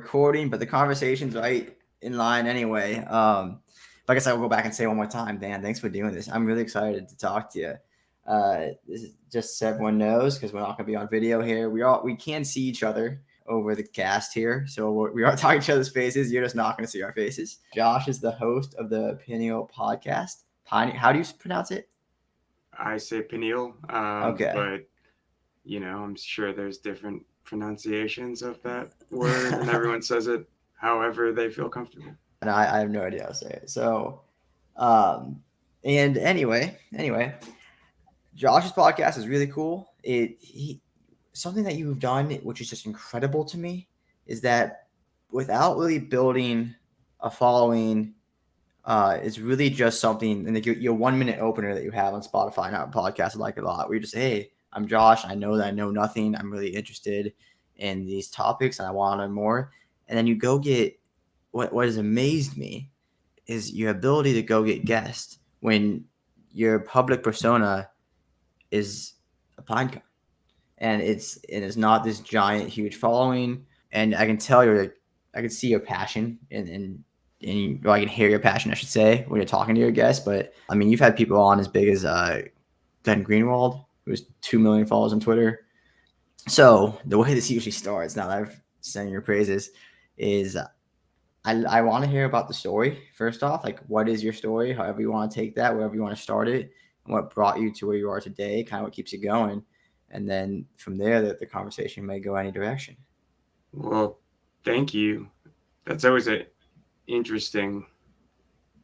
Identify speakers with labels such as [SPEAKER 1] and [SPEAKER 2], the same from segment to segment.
[SPEAKER 1] recording, but the conversation's right in line anyway. But I guess I will go back and say one more time, Dan, thanks for doing this. I'm really excited to talk to you. This is just so everyone knows, because we're not going to be on video here. We can see each other over the cast here, so we are talking each other's faces. You're just not going to see our faces. Josh is the host of the Pineal Podcast. How do you pronounce it?
[SPEAKER 2] I say pineal,
[SPEAKER 1] Okay.
[SPEAKER 2] but I'm sure there's different pronunciations of that word, and everyone says it however they feel comfortable.
[SPEAKER 1] And I have no idea how to say it. So, and anyway, Josh's podcast is really cool. Something that you've done, which is just incredible to me, is that without really building a following, it's really just something. And your 1 minute opener that you have on Spotify and our podcast, I like it a lot. Where you just say, "Hey, I'm Josh. I know that I know nothing. I'm really interested in these topics, and I want to learn more." And then you go get what has amazed me is your ability to go get guests when your public persona is a pine cone, and it's not this giant huge following. And I can tell I can see your passion or I can hear your passion, I should say, when you're talking to your guests. But I mean, you've had people on as big as Glenn Greenwald, who has 2 million followers on Twitter. So the way this usually starts, now that I've sung your praises, is I want to hear about the story first off. Like, what is your story? However you want to take that, wherever you want to start it, and what brought you to where you are today, kind of what keeps you going. And then from there, the conversation may go any direction.
[SPEAKER 2] Well, thank you. That's always an interesting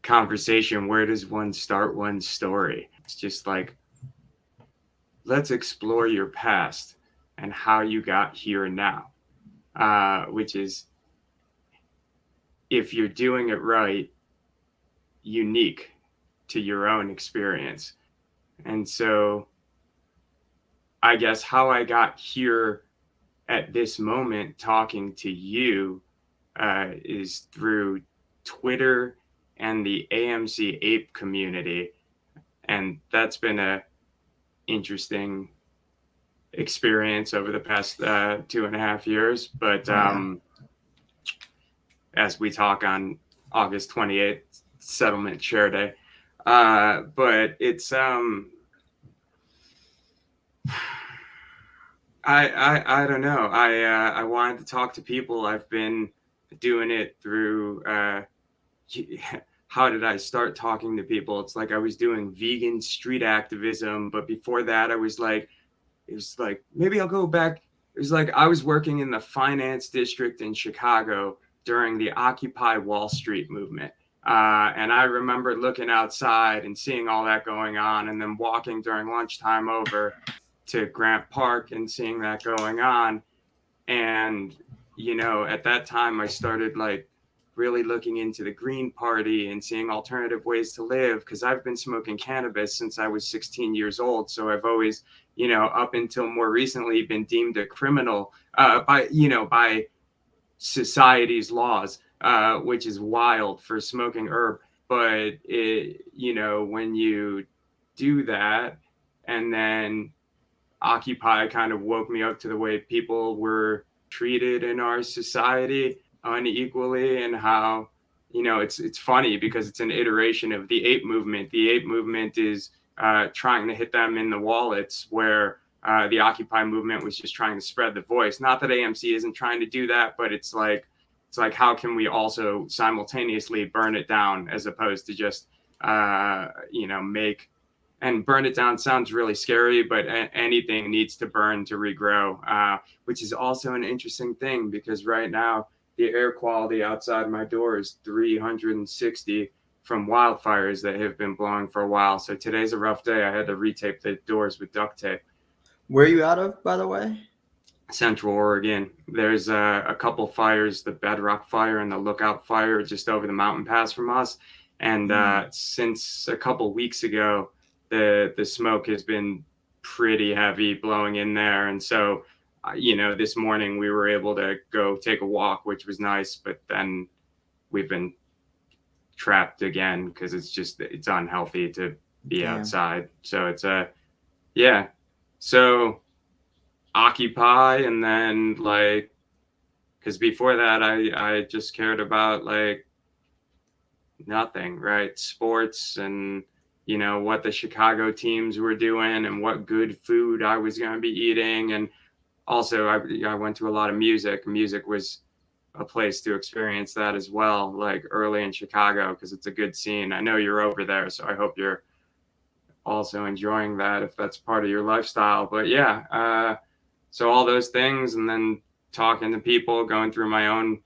[SPEAKER 2] conversation. Where does one start one's story? It's just like, let's explore your past and how you got here now, which is, if you're doing it right, unique to your own experience. And so I guess how I got here at this moment talking to you is through Twitter and the AMC Ape community. And that's been a interesting experience over the past 2.5 years. But as we talk on August 28th, settlement share day. But it's I don't know. I wanted to talk to people. I've been doing it through how did I start talking to people? It's like I was doing vegan street activism, but before that it was like maybe I'll go back. It was like I was working in the finance district in Chicago during the Occupy Wall Street movement. And I remember looking outside and seeing all that going on, and then walking during lunchtime over to Grant Park and seeing that going on. And, at that time I started like really looking into the Green Party and seeing alternative ways to live, because I've been smoking cannabis since I was 16 years old. So I've always, up until more recently, been deemed a criminal by society's laws, which is wild for smoking herb. But when you do that, and then Occupy kind of woke me up to the way people were treated in our society unequally, and how it's funny because it's an iteration of the ape movement. The ape movement is trying to hit them in the wallets, where the Occupy movement was just trying to spread the voice. Not that AMC isn't trying to do that, but it's like how can we also simultaneously burn it down, as opposed to just make. And burn it down sounds really scary, but anything needs to burn to regrow, which is also an interesting thing, because right now the air quality outside my door is 360 from wildfires that have been blowing for a while. So today's a rough day. I had to retape the doors with duct tape.
[SPEAKER 1] Where are you out of, by the way?
[SPEAKER 2] Central Oregon. There's a couple fires, the Bedrock Fire and the Lookout Fire, just over the mountain pass from us. And since a couple weeks ago, the smoke has been pretty heavy blowing in there. And so, this morning we were able to go take a walk, which was nice, but then we've been trapped again because it's unhealthy to be outside. So it's so Occupy, and then like because before that I just cared about like nothing, right? Sports and what the Chicago teams were doing and what good food I was going to be eating. And also I went to a lot of music. Music was a place to experience that as well, like early in Chicago, because it's a good scene. I know you're over there, so I hope you're also enjoying that if that's part of your lifestyle. But yeah, so all those things, and then talking to people, going through my own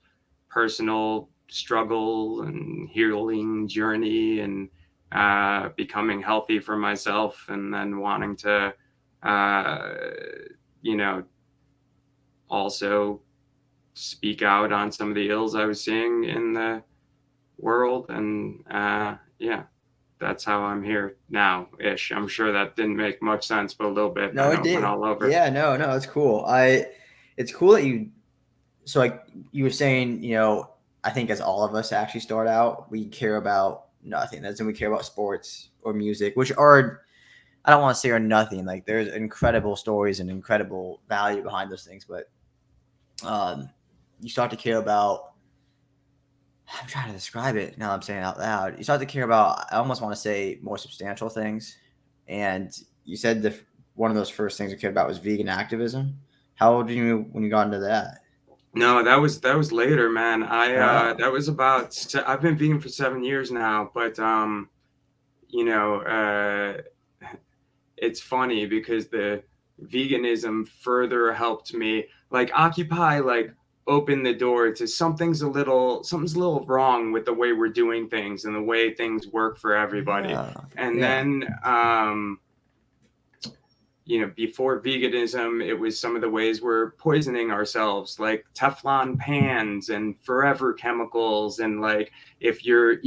[SPEAKER 2] personal struggle and healing journey, and becoming healthy for myself, and then wanting to, uh, you know, also speak out on some of the ills I was seeing in the world. And yeah, that's how I'm here now ish. I'm sure that didn't make much sense, but a little bit.
[SPEAKER 1] No,
[SPEAKER 2] I
[SPEAKER 1] it
[SPEAKER 2] know it went
[SPEAKER 1] did.
[SPEAKER 2] all over.
[SPEAKER 1] Yeah, no, it's cool. It's cool that you. So like you were saying, I think as all of us actually start out, we care about nothing. That's when we care about sports or music, which are, I don't want to say are nothing. Like there's incredible stories and incredible value behind those things, but you start to care about. I'm trying to describe it now. I'm saying it out loud. You start to care about. I almost want to say more substantial things, and you said one of those first things you cared about was vegan activism. How old were you when you got into that?
[SPEAKER 2] No, that was later, man.
[SPEAKER 1] Oh,
[SPEAKER 2] That was about. I've been vegan for 7 years now, but you know, it's funny because the veganism further helped me, like Occupy, like open the door to something's a little wrong with the way we're doing things and the way things work for everybody.
[SPEAKER 1] yeah,
[SPEAKER 2] And
[SPEAKER 1] yeah.
[SPEAKER 2] then before veganism, it was some of the ways we're poisoning ourselves, like Teflon pans and forever chemicals. And like, if you're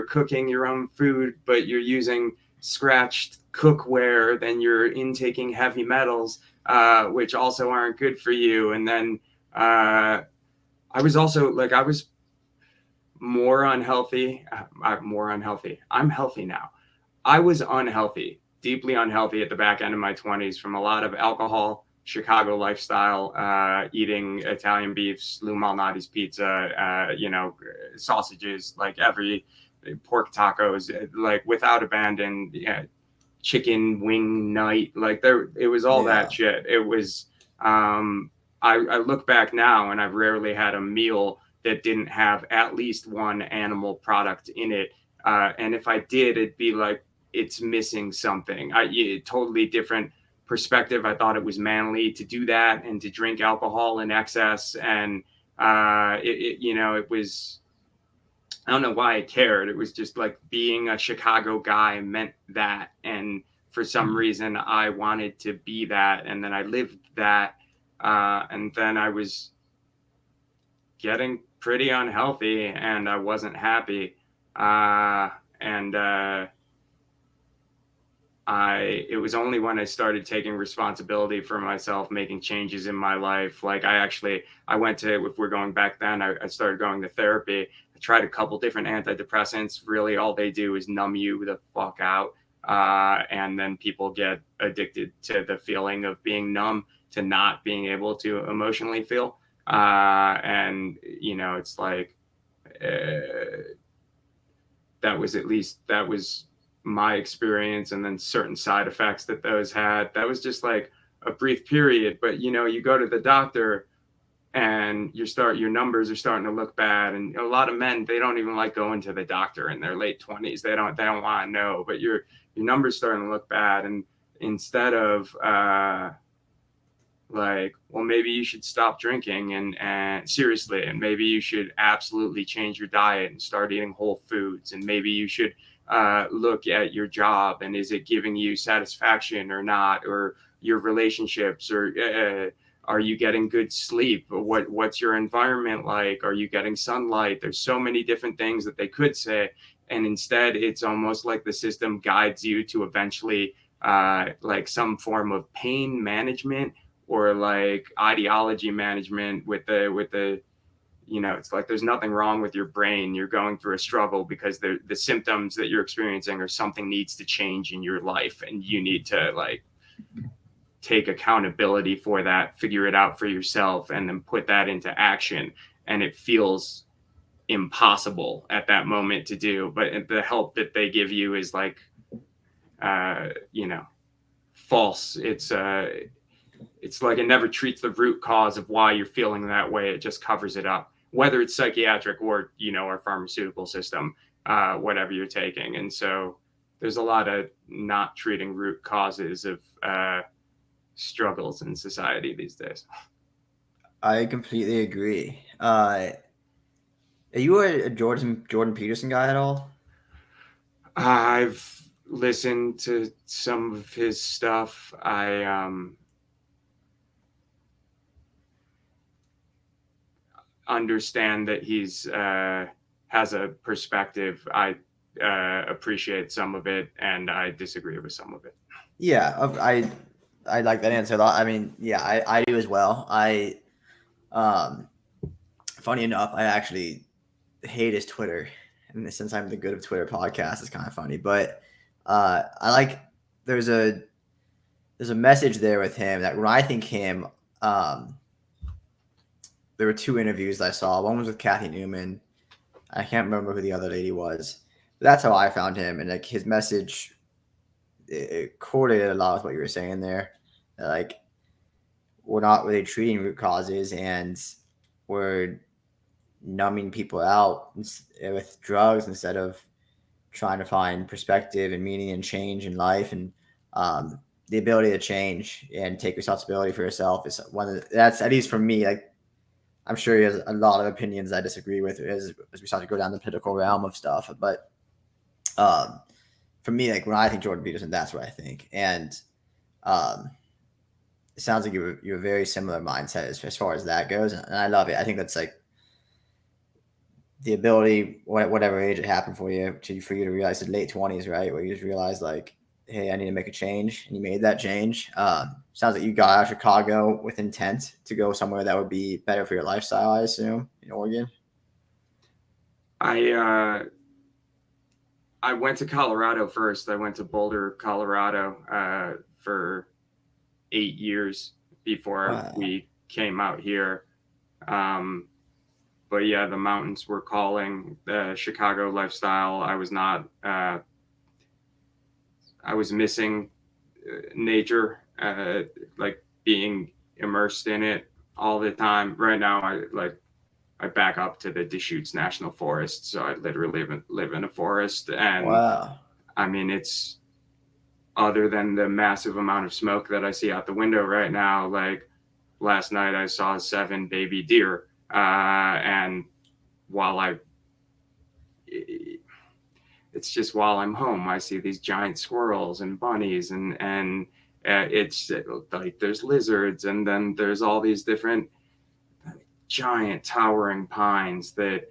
[SPEAKER 2] cooking your own food, but you're using scratched cookware, then you're intaking heavy metals, which also aren't good for you. And then I was also like, I was more unhealthy. More unhealthy. I'm healthy now. I was unhealthy, deeply unhealthy at the back end of my 20s from a lot of alcohol, Chicago lifestyle, eating Italian beefs, Lou Malnati's pizza, sausages, like every pork tacos, like without abandon, yeah, chicken wing night. Like it was all
[SPEAKER 1] Yeah.
[SPEAKER 2] that shit. It was, I look back now and I've rarely had a meal that didn't have at least one animal product in it. And if I did, it'd be like, it's missing something. Totally different perspective. I thought it was manly to do that and to drink alcohol in excess. And, it was, I don't know why I cared. It was just like being a Chicago guy meant that. And for some reason, I wanted to be that. And then I lived that. And then I was getting pretty unhealthy and I wasn't happy. And it was only when I started taking responsibility for myself, making changes in my life. Like I went to, if we're going back then, I started going to therapy. I tried a couple different antidepressants. Really, all they do is numb you the fuck out. And then people get addicted to the feeling of being numb, to not being able to emotionally feel. And, it's like, that was my experience. And then certain side effects that those had, that was just like a brief period. But you go to the doctor and your numbers are starting to look bad. And a lot of men, they don't even like going to the doctor in their late 20s. They don't want to know, but your numbers starting to look bad. And instead of like, well, maybe you should stop drinking and seriously, and maybe you should absolutely change your diet and start eating whole foods, and maybe you should look at your job and is it giving you satisfaction or not, or your relationships, or are you getting good sleep? What's your environment like? Are you getting sunlight? There's so many different things that they could say, and instead it's almost like the system guides you to eventually like some form of pain management or like ideology management with the it's like there's nothing wrong with your brain. You're going through a struggle because the symptoms that you're experiencing or something needs to change in your life, and you need to like take accountability for that, figure it out for yourself, and then put that into action. And it feels impossible at that moment to do, but the help that they give you is like, false. It's like it never treats the root cause of why you're feeling that way. It just covers it up, whether it's psychiatric or our pharmaceutical system, whatever you're taking. And so there's a lot of not treating root causes of struggles in society these days.
[SPEAKER 1] I completely agree. Are you a Jordan Peterson guy at all?
[SPEAKER 2] I've listened to some of his stuff. I understand that he's has a perspective. I appreciate some of it, and I disagree with some of it.
[SPEAKER 1] Yeah, I like that answer a lot. I mean, yeah, I do as well. Funny enough, I actually hate his Twitter, and since I'm the Good of Twitter podcast, it's kind of funny. But I like there's a message there with him that when I think him, there were 2 interviews I saw. One was with Kathy Newman. I can't remember who the other lady was. But that's how I found him, and like his message, it correlated a lot with what you were saying there. Like we're not really treating root causes, and we're numbing people out with drugs instead of trying to find perspective and meaning and change in life. And the ability to change and take responsibility for yourself is one of that's, at least for me, like I'm sure he has a lot of opinions I disagree with as we start to go down the political realm of stuff. But for me, like when I think Jordan Peterson, that's what I think. And it sounds like you're a very similar mindset as far as that goes. And I love it. I think that's like the ability, whatever age it happened for you to realize the late 20s, right? Where you just realize like, hey, I need to make a change. And you made that change. Sounds like you got out of Chicago with intent to go somewhere that would be better for your lifestyle, I assume, in Oregon.
[SPEAKER 2] I went to Colorado first. I went to Boulder, Colorado, for 8 years before we came out here. But yeah, the mountains were calling. The Chicago lifestyle, I was not. I was missing nature, like being immersed in it all the time. Right now, I back up to the Deschutes National Forest, so I literally live in a forest. And
[SPEAKER 1] wow.
[SPEAKER 2] I mean, it's, other than the massive amount of smoke that I see out the window right now, like last night I saw 7 baby deer. And it's just while I'm home, I see these giant squirrels and bunnies, and it's like there's lizards, and then there's all these different giant towering pines that,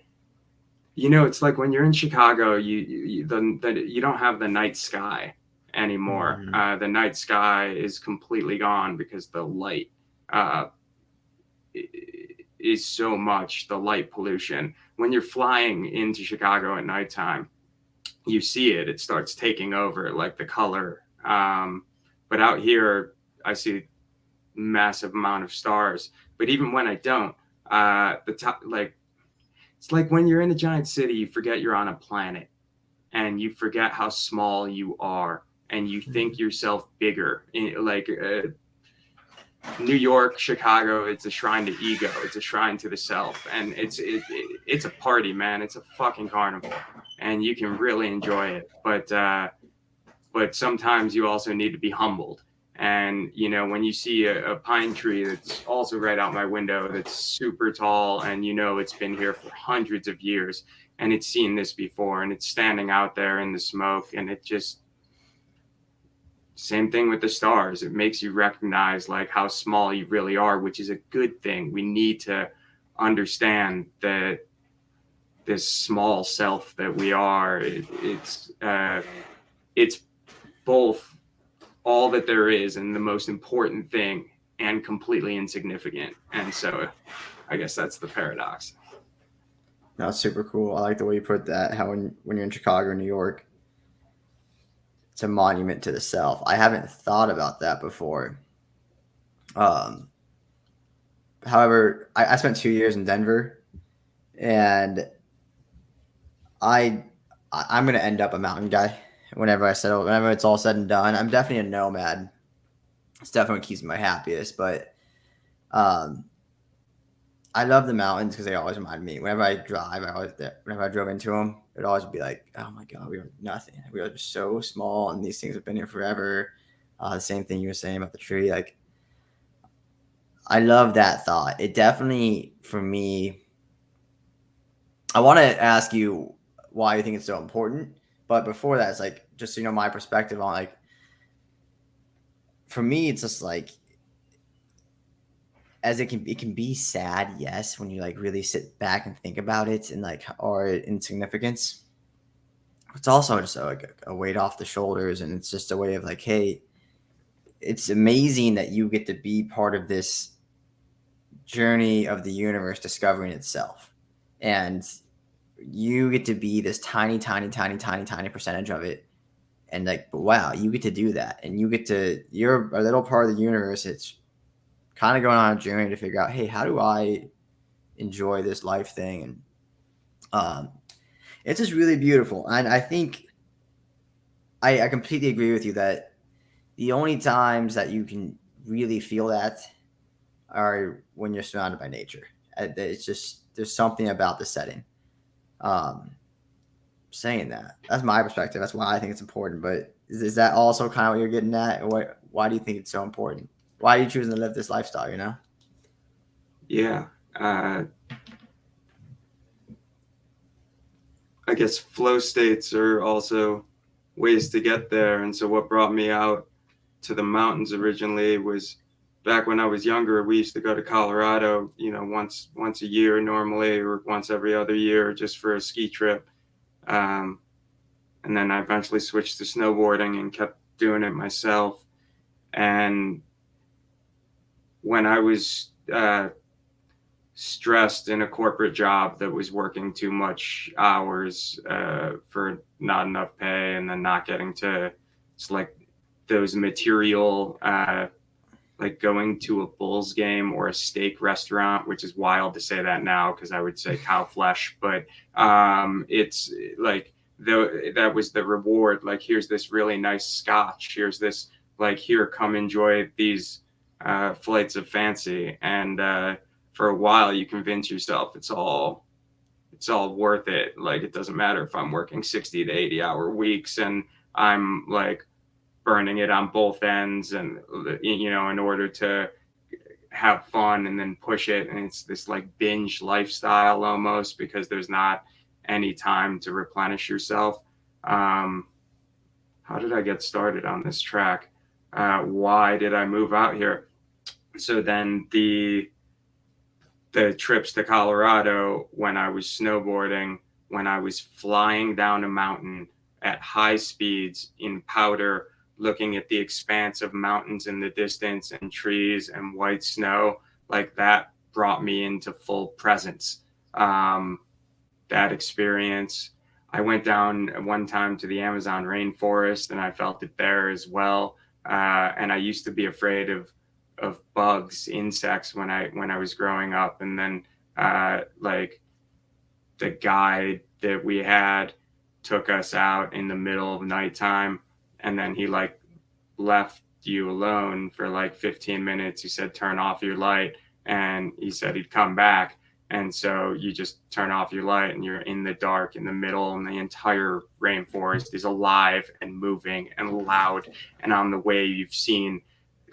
[SPEAKER 2] it's like when you're in Chicago, you don't have the night sky anymore.
[SPEAKER 1] Mm-hmm.
[SPEAKER 2] The night sky is completely gone because the light is so much, the light pollution. When you're flying into Chicago at nighttime, you see it starts taking over, like the color. But out here, I see massive amount of stars. But even when I don't, it's like when you're in a giant city, you forget you're on a planet, and you forget how small you are, and you think yourself bigger. New York, Chicago, it's a shrine to ego. It's a shrine to the self, and it's a party, man. It's a fucking carnival, and you can really enjoy it. But sometimes you also need to be humbled. And when you see a pine tree that's also right out my window, that's super tall, and it's been here for hundreds of years, and it's seen this before, and it's standing out there in the smoke, and it just, same thing with the stars. It makes you recognize like how small you really are, which is a good thing. We need to understand that this small self that we are, it's both all that there is and the most important thing, and completely insignificant. And so I guess that's the paradox.
[SPEAKER 1] That's super cool. I like the way you put that, how when you're in Chicago or New York, it's a monument to the self. I haven't thought about that before. Um, however, I spent 2 years in Denver, and I I'm gonna end up a mountain guy whenever it's all said and done. I'm definitely a nomad. It's definitely what keeps me my happiest, but um, I love the mountains because they always remind me. Whenever I drive, whenever I drove into them, it'd always be like, oh my god, we were nothing. We are just so small, and these things have been here forever. The same thing you were saying about the tree, like I love that thought. It definitely, for me, I want to ask you why you think it's so important. But before that, it's like, just so you know, my perspective on like, for me, it's just like, as it can be sad, yes, when you like really sit back and think about it and like, or insignificance. It's also just like a weight off the shoulders. And it's just a way of like, hey, it's amazing that you get to be part of this journey of the universe discovering itself. And you get to be this tiny, tiny, tiny, tiny, tiny percentage of it. And like, but wow, you get to do that. And you're a little part of the universe. It's kind of going on a journey to figure out, hey, how do I enjoy this life thing? And um, it's just really beautiful. And I think I completely agree with you that the only times that you can really feel that are when you're surrounded by nature. It's just, there's something about the setting. Um, saying that's my perspective. That's why I think it's important. But is that also kind of what you're getting at? Or why do you think it's so important? Why are you choosing to live this lifestyle? You know?
[SPEAKER 2] Yeah. Uh, I guess flow states are also ways to get there. And so what brought me out to the mountains originally was back when I was younger, we used to go to Colorado, once a year normally, or once every other year, just for a ski trip. Um, and then I eventually switched to snowboarding and kept doing it myself. And when I was stressed in a corporate job that was working too much hours for not enough pay, and then not getting to, it's like those material, like going to a Bulls game or a steak restaurant, which is wild to say that now because I would say cow flesh, but it's like that was the reward. Like, here's this really nice scotch. Here's this, like, here, come enjoy these flights of fancy. And for a while, you convince yourself it's all worth it. Like, it doesn't matter if I'm working 60 to 80-hour weeks and I'm like burning it on both ends, and in order to have fun and then push it. And it's this like binge lifestyle almost, because there's not any time to replenish yourself. um how did I get started on this track? Why did I move out here? So then the trips to Colorado, when I was snowboarding, when I was flying down a mountain at high speeds in powder, looking at the expanse of mountains in the distance and trees and white snow, like that brought me into full presence. Um, that experience. I went down one time to the Amazon rainforest, and I felt it there as well. And I used to be afraid of bugs, insects, when I was growing up. And then like the guide that we had took us out in the middle of nighttime, and then he like left you alone for like 15 minutes. He said, turn off your light, and he said he'd come back. And so you just turn off your light and you're in the dark in the middle, and the entire rainforest is alive and moving and loud. And on the way, you've seen,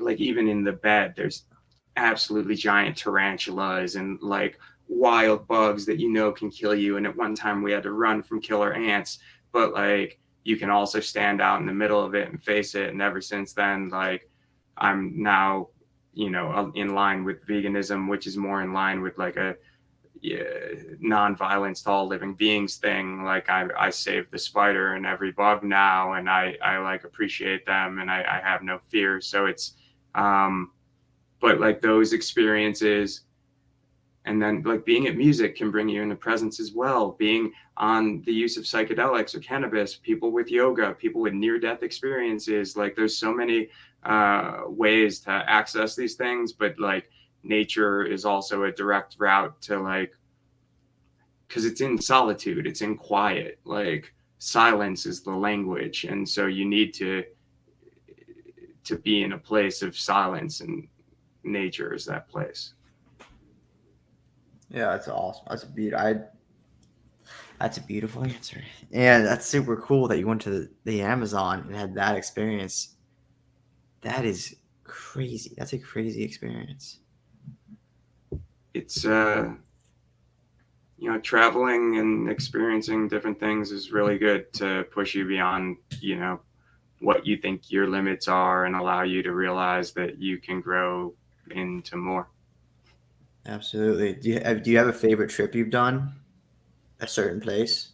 [SPEAKER 2] like, even in the bed, there's absolutely giant tarantulas and like wild bugs that can kill you. And at one time we had to run from killer ants, but like you can also stand out in the middle of it and face it. And ever since then, like, I'm now in line with veganism, which is more in line with like a, yeah, non-violence to all living beings thing. Like, I save the spider and every bug now, and I like appreciate them, and I have no fear. So it's but like those experiences, and then like being at music can bring you into presence as well. Being on the use of psychedelics or cannabis, people with yoga, people with near-death experiences, like there's so many ways to access these things, but like nature is also a direct route to like, because it's in solitude, it's in quiet, like silence is the language, and so you need to be in a place of silence, and nature is that place.
[SPEAKER 1] Yeah, that's awesome. That's a beautiful answer, and that's super cool that you went to the Amazon and had that experience. That is crazy. That's a crazy experience.
[SPEAKER 2] It's traveling and experiencing different things is really good to push you beyond, what you think your limits are, and allow you to realize that you can grow into more.
[SPEAKER 1] Absolutely. Do you have a favorite trip you've done? A certain place?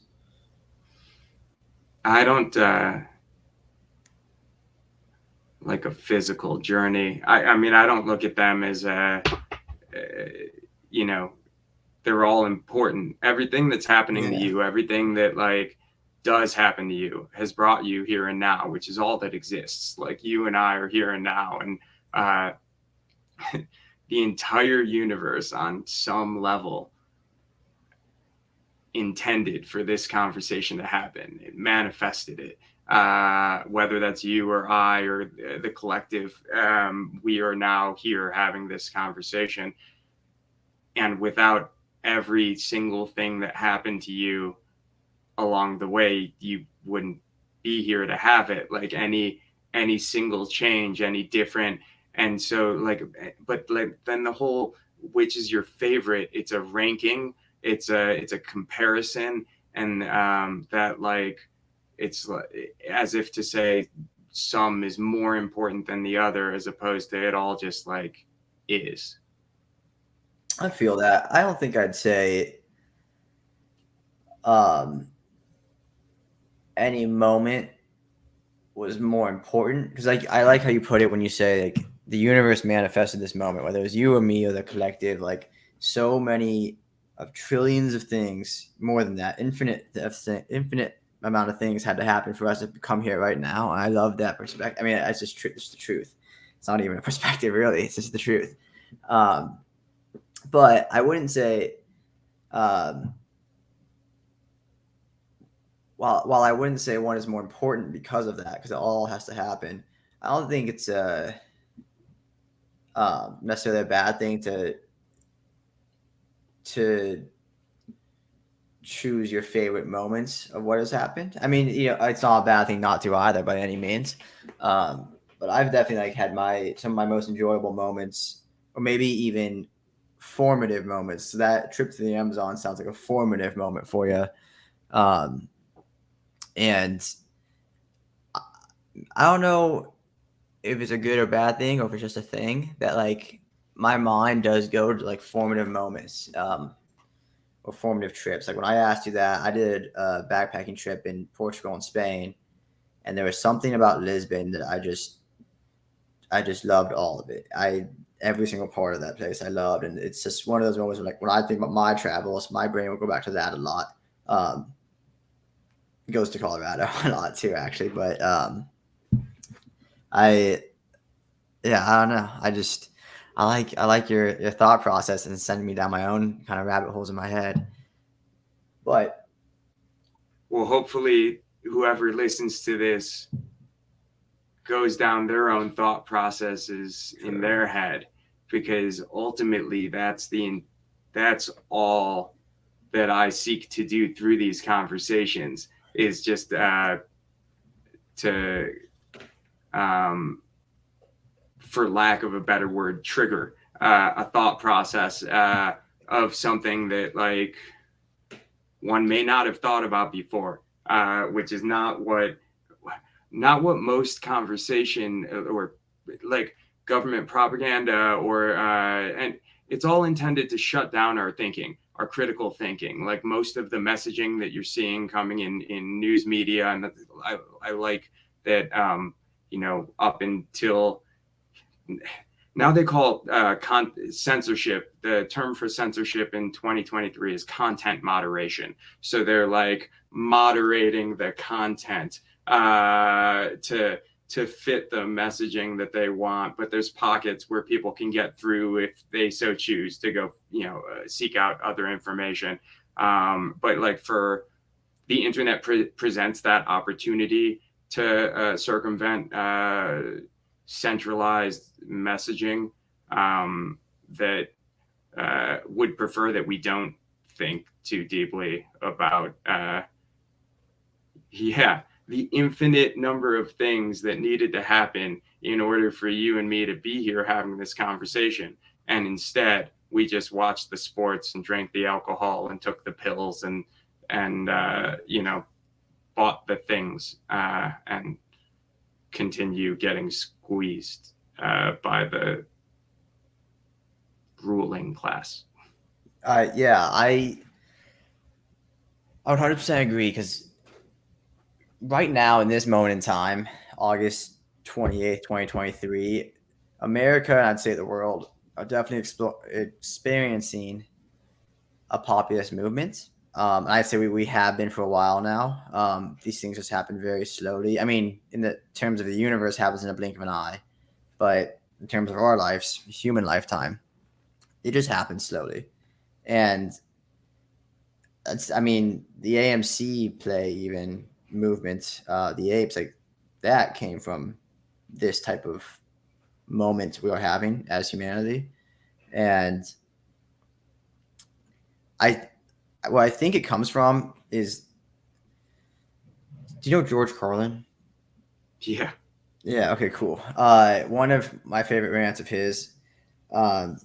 [SPEAKER 2] I don't like a physical journey. I mean, I don't look at them as you know, they're all important. Everything that's happening to you, everything that like does happen to you has brought you here and now, which is all that exists. Like you and I are here and now, and the entire universe on some level intended for this conversation to happen. It manifested it. Whether that's you or I or the collective, we are now here having this conversation. And without every single thing that happened to you along the way, you wouldn't be here to have it. Like any single change, any different. And so like, but like then the whole, which is your favorite, it's a ranking, it's a comparison, and that like, it's as if to say some is more important than the other, as opposed to it all just like is.
[SPEAKER 1] I feel that. I don't think I'd say um, any moment was more important, because like I like how you put it when you say like the universe manifested this moment, whether it was you or me or the collective. Like so many of trillions of things, more than that, infinite amount of things had to happen for us to come here right now. And I love that perspective. I mean, it's just it's the truth. It's not even a perspective, really. It's just the truth. But I wouldn't say, while I wouldn't say one is more important because of that, because it all has to happen. I don't think it's necessarily a bad thing to choose your favorite moments of what has happened. I mean, it's not a bad thing not to either by any means. But I've definitely like had some of my most enjoyable moments, or maybe even formative moments. So that trip to the Amazon sounds like a formative moment for you. And I don't know if it's a good or bad thing, or if it's just a thing that like my mind does go to like formative moments, or formative trips. Like when I asked you that, I did a backpacking trip in Portugal and Spain, and there was something about Lisbon that I just loved all of it. Every single part of that place I loved, and it's just one of those moments where, like, when I think about my travels, my brain will go back to that a lot. It goes to Colorado a lot too, actually, but I don't know. I like your thought process and sending me down my own kind of rabbit holes in my head. But
[SPEAKER 2] well, hopefully whoever listens to this goes down their own thought processes in their head, because ultimately that's all that I seek to do through these conversations, is just to for lack of a better word, trigger a thought process of something that like one may not have thought about before, which is not what most conversation or like government propaganda or and it's all intended to shut down our thinking, our critical thinking. Like most of the messaging that you're seeing coming in news media, and I like that up until now they call censorship. The term for censorship in 2023 is content moderation. So they're like moderating the content to to fit the messaging that they want, but there's pockets where people can get through if they so choose to go, seek out other information. But like for the internet presents that opportunity to circumvent centralized messaging that would prefer that we don't think too deeply about the infinite number of things that needed to happen in order for you and me to be here having this conversation. And instead, we just watched the sports and drank the alcohol and took the pills and bought the things and continue getting squeezed by the ruling class.
[SPEAKER 1] Yeah, I 100% agree, because right now in this moment in time, August 28th, 2023, America, and I'd say the world, are definitely experiencing a populist movement. I'd say we have been for a while now. These things just happen very slowly. I mean, in the terms of the universe, happens in a blink of an eye, but in terms of our lives, human lifetime, it just happens slowly. And the AMC play, even movement, the Apes, like that came from this type of moment we are having as humanity. And what I think it comes from is, do you know George Carlin?
[SPEAKER 2] Yeah.
[SPEAKER 1] Yeah. Okay. Cool. One of my favorite rants of his, um,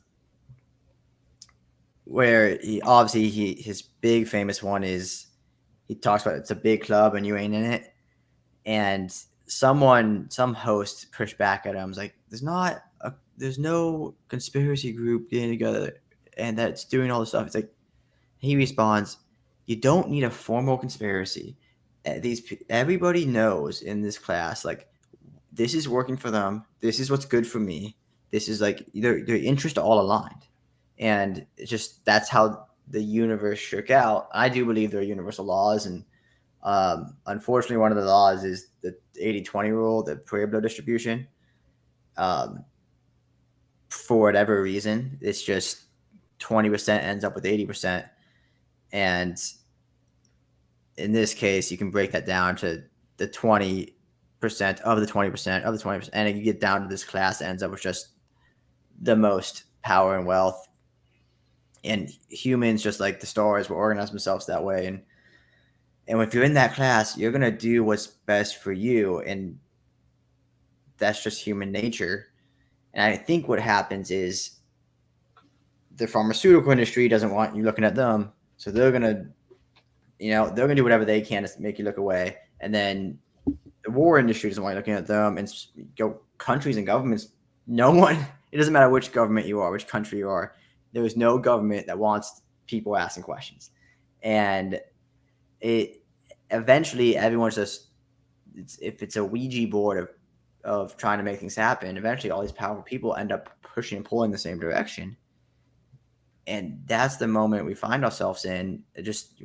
[SPEAKER 1] where his big famous one is, he talks about it's a big club and you ain't in it, and some host pushed back at him. Was like, there's no conspiracy group getting together and that's doing all this stuff. It's like, he responds, you don't need a formal conspiracy. Everybody knows in this class, like, this is working for them. This is what's good for me. This is like their interests are all aligned, and it's just that's how the universe shook out. I do believe there are universal laws, and unfortunately, one of the laws is the 80-20 rule, the Pueblo distribution. For whatever reason, it's just 20% ends up with 80%, and in this case, you can break that down to the 20% of the 20% of the 20%, and you get down to this class that ends up with just the most power and wealth. And humans, just like the stars, will organize themselves that way. And if you're in that class, you're gonna do what's best for you, and that's just human nature. And I think what happens is the pharmaceutical industry doesn't want you looking at them, so they're gonna do whatever they can to make you look away. And then the war industry doesn't want you looking at them, and countries and governments. No one. It doesn't matter which government you are, which country you are. There is no government that wants people asking questions, and it eventually everyone's just. If it's a Ouija board of trying to make things happen, eventually all these powerful people end up pushing and pulling in the same direction. And that's the moment we find ourselves in.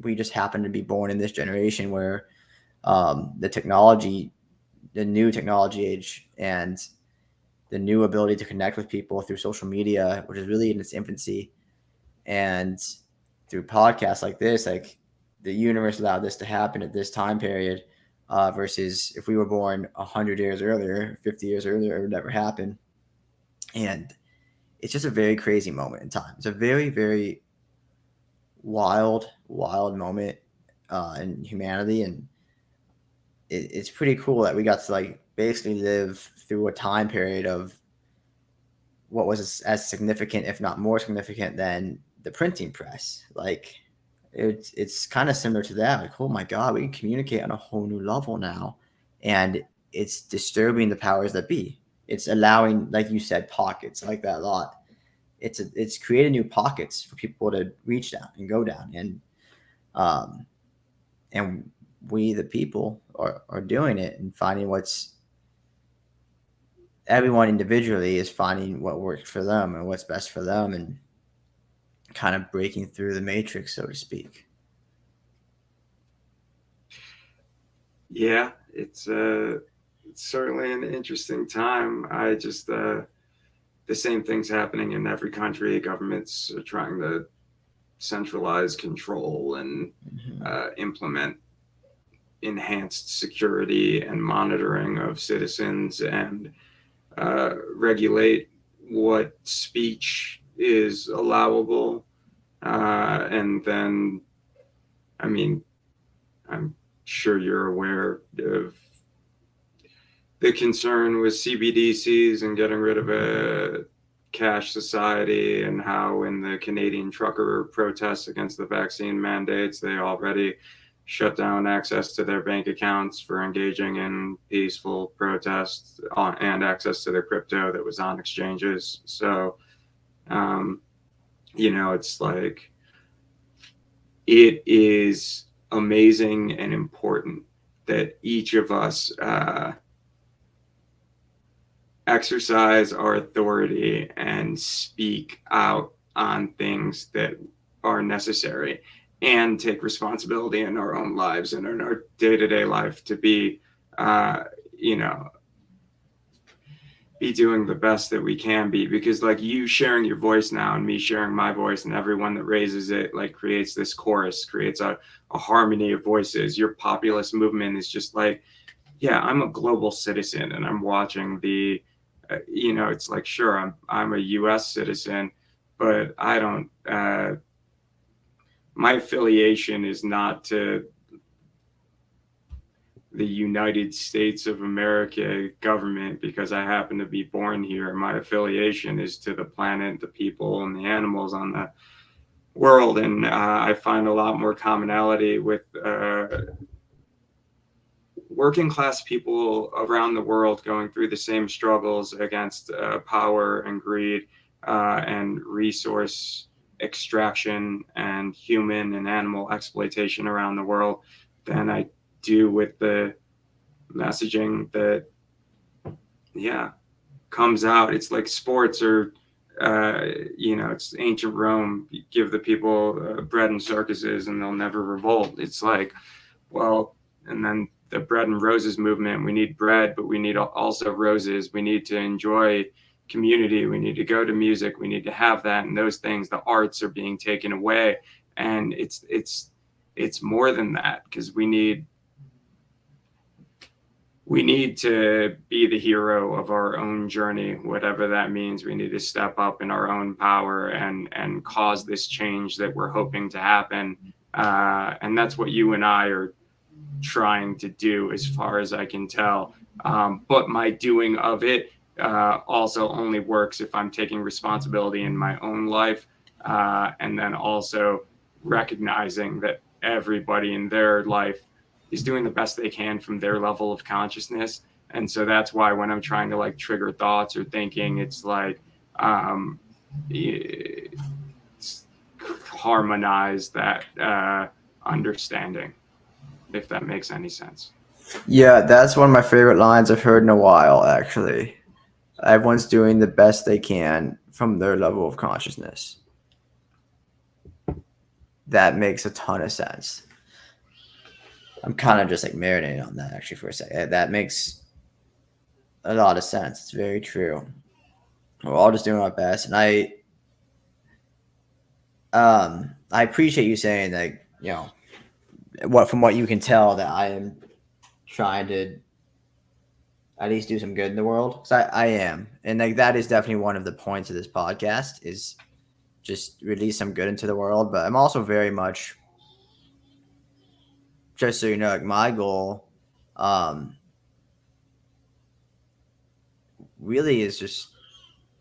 [SPEAKER 1] We just happen to be born in this generation where the new technology age, and the new ability to connect with people through social media, which is really in its infancy, and through podcasts like this, like the universe allowed this to happen at this time period, versus if we were born 100 years earlier, 50 years earlier, it would never happen. And it's just a very crazy moment in time. It's a very, very wild moment in humanity, and it's pretty cool that we got to like basically live through a time period of what was as significant, if not more significant, than the printing press. Like it's kind of similar to that. Like, oh my God, we can communicate on a whole new level now, and it's disturbing the powers that be. It's allowing, like you said, pockets. I like that a lot. It's created new pockets for people to reach down and go down, and we the people are doing it and finding everyone individually is finding what works for them and what's best for them, and kind of breaking through the matrix, so to speak.
[SPEAKER 2] Yeah, it's it's certainly an interesting time. I just the same things happening in every country. Governments are trying to centralize control and implement enhanced security and monitoring of citizens and regulate what speech is allowable. And then, I mean, I'm sure you're aware of the concern with CBDCs and getting rid of a cash society, and how in the Canadian trucker protests against the vaccine mandates, they already shut down access to their bank accounts for engaging in peaceful protests, and access to their crypto that was on exchanges. So, um, it's like, it is amazing and important that each of us exercise our authority and speak out on things that are necessary, and take responsibility in our own lives and in our day-to-day life to be, you know, be doing the best that we can be. Because like you sharing your voice now and me sharing my voice and everyone that raises it, like, creates this chorus, creates a harmony of voices. Your populist movement is just like, yeah, I'm a global citizen and I'm watching the, it's like, sure, I'm a US citizen, but I don't, my affiliation is not to the United States of America government because I happen to be born here. My affiliation is to the planet, the people, and the animals on the world. And I find a lot more commonality with working class people around the world going through the same struggles against power and greed and resource extraction and human and animal exploitation around the world than I do with the messaging that, yeah, comes out. It's like sports, or it's ancient Rome. You give the people bread and circuses and they'll never revolt. It's like, well, and then the bread and roses movement, we need bread, but we need also roses. We need to enjoy community. We need to go to music. We need to have that. And those things, the arts, are being taken away. And it's more than that, because we need to be the hero of our own journey, whatever that means. We need to step up in our own power and cause this change that we're hoping to happen. And that's what you and I are trying to do, as far as I can tell. But my doing of it also only works if I'm taking responsibility in my own life, and then also recognizing that everybody in their life is doing the best they can from their level of consciousness. And so that's why when I'm trying to like trigger thoughts or thinking, it's like it's harmonize that understanding, if that makes any sense.
[SPEAKER 1] Yeah, that's one of my favorite lines I've heard in a while, actually. Everyone's doing the best they can from their level of consciousness. That makes a ton of sense. I'm kind of just like marinating on that actually for a second. That makes a lot of sense. It's very true. We're all just doing our best. And I appreciate you saying that, from what you can tell, that I am trying to at least do some good in the world. Because I am. And like that is definitely one of the points of this podcast, is just release some good into the world. But I'm also very much, just so you know, like my goal really is just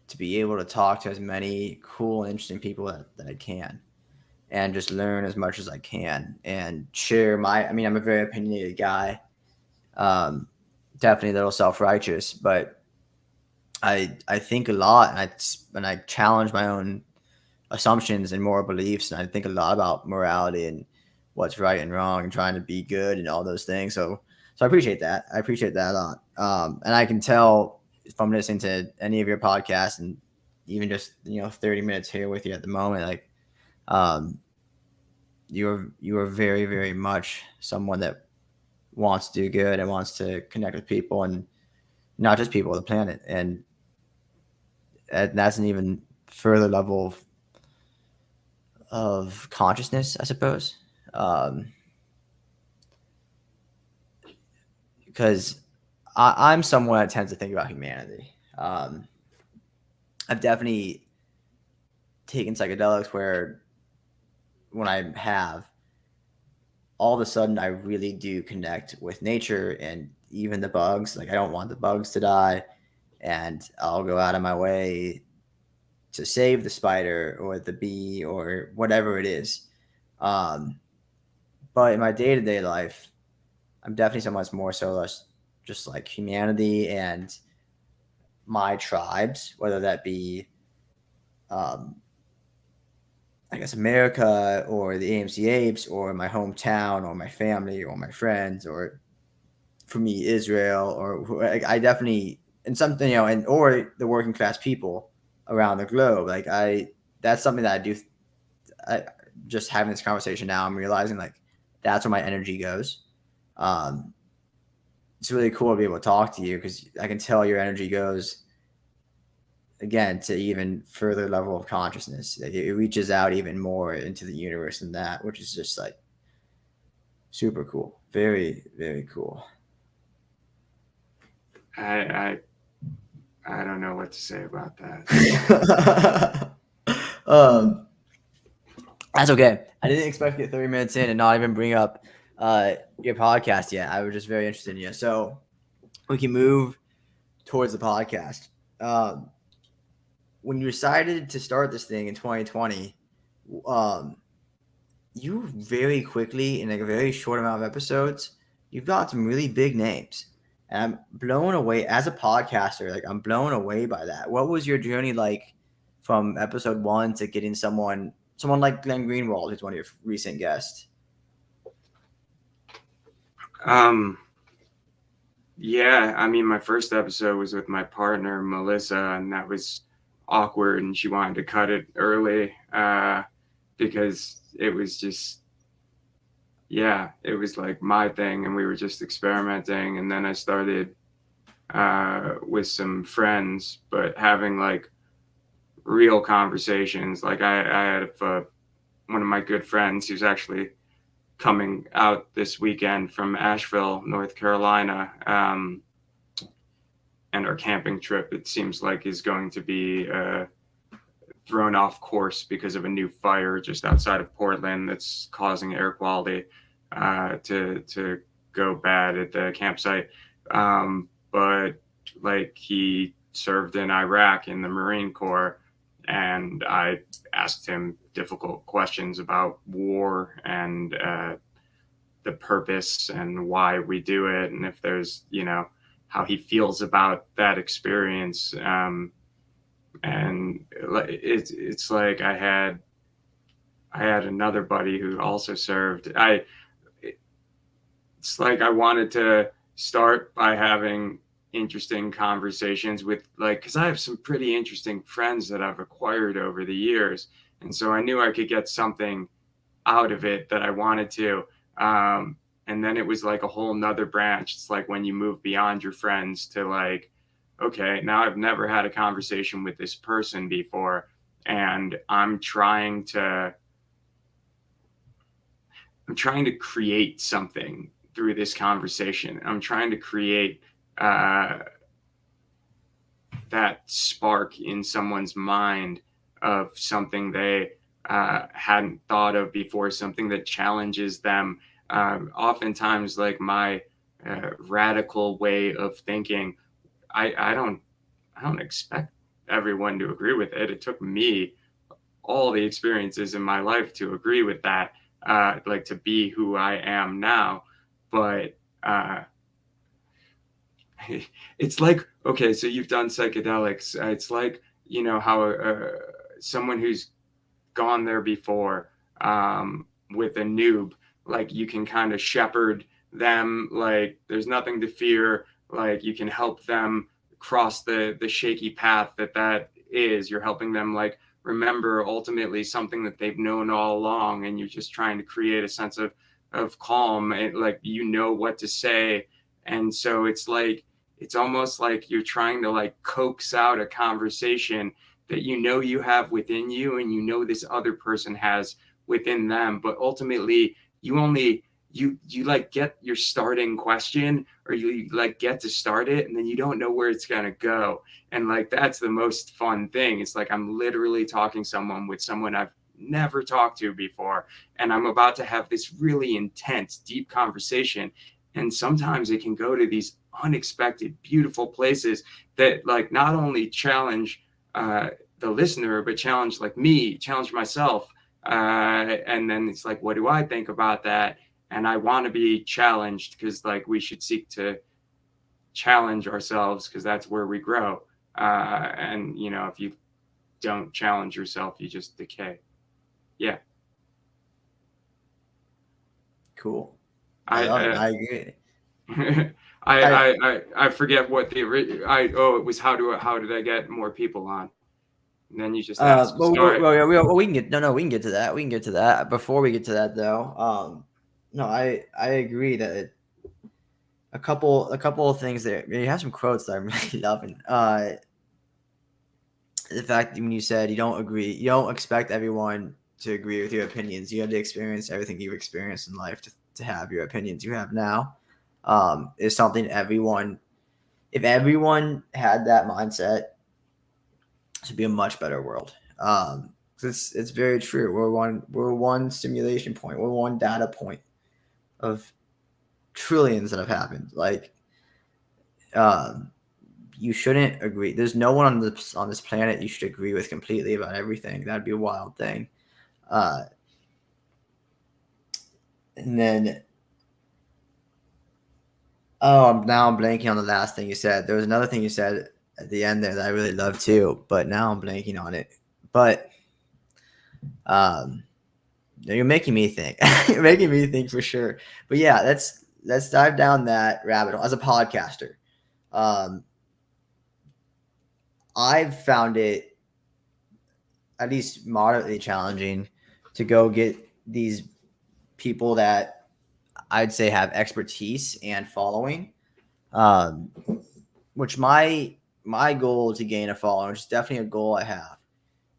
[SPEAKER 1] to be able to talk to as many cool and interesting people that I can, and just learn as much as I can and share I'm a very opinionated guy, definitely a little self-righteous, but I think a lot, and I challenge my own assumptions and moral beliefs, and I think a lot about morality and what's right and wrong and trying to be good and all those things. So I appreciate that. I appreciate that a lot. And I can tell from listening to any of your podcasts, and even just 30 minutes here with you at the moment, like you are very, very much someone that wants to do good and wants to connect with people, and not just people, the planet, and that's an even further level of consciousness, I suppose. Because I'm someone that tends to think about humanity. I've definitely taken psychedelics where when I have, all of a sudden I really do connect with nature and even the bugs. Like I don't want the bugs to die, and I'll go out of my way to save the spider or the bee or whatever it is. Um, but in my day-to-day life, I'm definitely someone that's more so less just like humanity and my tribes, whether that be, um, I guess, America or the AMC Apes or my hometown or my family or my friends, or for me, Israel, or I definitely, and something, and or the working class people around the globe. That's something that I do. I, just having this conversation now, I'm realizing like that's where my energy goes. Um, it's really cool to be able to talk to you because I can tell your energy goes again to even further level of consciousness. It reaches out even more into the universe than that, which is just like super cool. Very, very cool.
[SPEAKER 2] I don't know what to say about that.
[SPEAKER 1] That's okay. I didn't expect to get 30 minutes in and not even bring up your podcast yet. I was just very interested in you. So we can move towards the podcast. When you decided to start this thing in 2020, um, you very quickly, in like a very short amount of episodes, you've got some really big names. And I'm blown away as a podcaster. Like I'm blown away by that. What was your journey like from episode 1 to getting someone like Glenn Greenwald, who's one of your recent guests?
[SPEAKER 2] Yeah, I mean, my first episode was with my partner Melissa, and that was awkward, and she wanted to cut it early because it was just, yeah, it was like my thing, and we were just experimenting. And then I started with some friends, but having like real conversations. Like I had one of my good friends who's actually coming out this weekend from Asheville, North Carolina. And our camping trip, it seems like, is going to be thrown off course because of a new fire just outside of Portland that's causing air quality to go bad at the campsite. But like he served in Iraq in the Marine Corps, and I asked him difficult questions about war and the purpose and why we do it, and if there's, how he feels about that experience. And it's like I had another buddy who also served. It's like I wanted to start by having interesting conversations with, like, because I have some pretty interesting friends that I've acquired over the years, and so I knew I could get something out of it that I wanted to. And then it was like a whole nother branch. It's like when you move beyond your friends to like, okay, now I've never had a conversation with this person before, and I'm trying to create something through this conversation. I'm trying to create that spark in someone's mind of something they hadn't thought of before, something that challenges them. Oftentimes, like my radical way of thinking, I don't expect everyone to agree with it. It took me all the experiences in my life to agree with that, like to be who I am now. But it's like, okay, so you've done psychedelics. It's like, how someone who's gone there before, with a noob, like you can kind of shepherd them, like there's nothing to fear, like you can help them cross the shaky path that is. You're helping them like remember ultimately something that they've known all along, and you're just trying to create a sense of calm, and like what to say. And so it's like it's almost like you're trying to like coax out a conversation that you have within you, and this other person has within them, but ultimately you only you like get your starting question, or you like get to start it, and then you don't know where it's going to go. And like that's the most fun thing. It's like I'm literally talking with someone I've never talked to before, and I'm about to have this really intense deep conversation, and sometimes it can go to these unexpected beautiful places that like not only challenge the listener, but challenge like me, challenge myself. And then it's like, what do I think about that? And I want to be challenged, because like we should seek to challenge ourselves, because that's where we grow. And if you don't challenge yourself, you just decay. Yeah.
[SPEAKER 1] Cool. I love it. I agree.
[SPEAKER 2] I forget what it was how did I get more people on? And then you just asked.
[SPEAKER 1] We can get we can get to that. We can get to that. Before we get to that, though, no, I agree that a couple of things there. You have some quotes that I'm really loving. The fact that when you said you don't expect everyone to agree with your opinions. You have to experience everything you've experienced in life to have your opinions you have now. Is something if everyone had that mindset, to be a much better world. It's very true. We're one simulation point. We're one data point of trillions that have happened. Like, you shouldn't agree. There's no one on this planet you should agree with completely about everything. That'd be a wild thing. And then, now I'm blanking on the last thing you said. There was another thing you said at the end there that I really love too, but now I'm blanking on it. But you're making me think. You're making me think for sure. But yeah, let's dive down that rabbit hole as a podcaster. I've found it at least moderately challenging to go get these people that I'd say have expertise and following. Which my goal to gain a following, which is definitely a goal I have,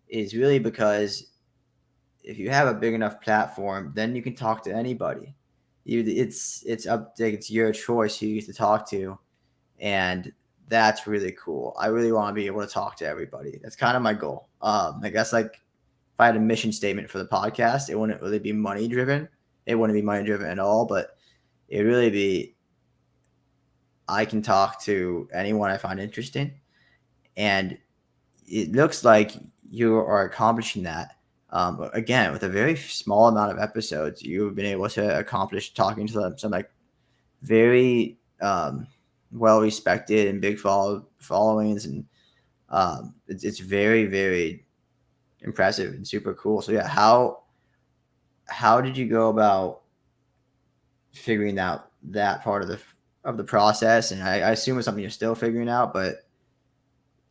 [SPEAKER 1] is really because if you have a big enough platform, then you can talk to anybody. It's your choice who you get to talk to, and that's really cool. I really want to be able to talk to everybody. That's kind of my goal. I guess like if I had a mission statement for the podcast, it wouldn't really be money driven. It wouldn't be money driven at all, but it really be I can talk to anyone I find interesting, and it looks like you are accomplishing that. Again, with a very small amount of episodes, you've been able to accomplish talking to some like very well respected and big followings, and it's very, very impressive and super cool. So yeah, how did you go about figuring out that part of the process? And I assume it's something you're still figuring out, but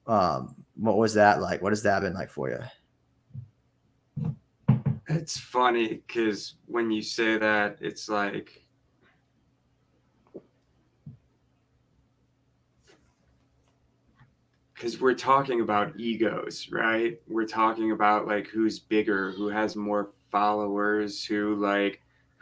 [SPEAKER 1] what was that like? What has that been like for you?
[SPEAKER 2] It's funny because when you say that, it's like because we're talking about egos, right? We're talking about like who's bigger, who has more followers, who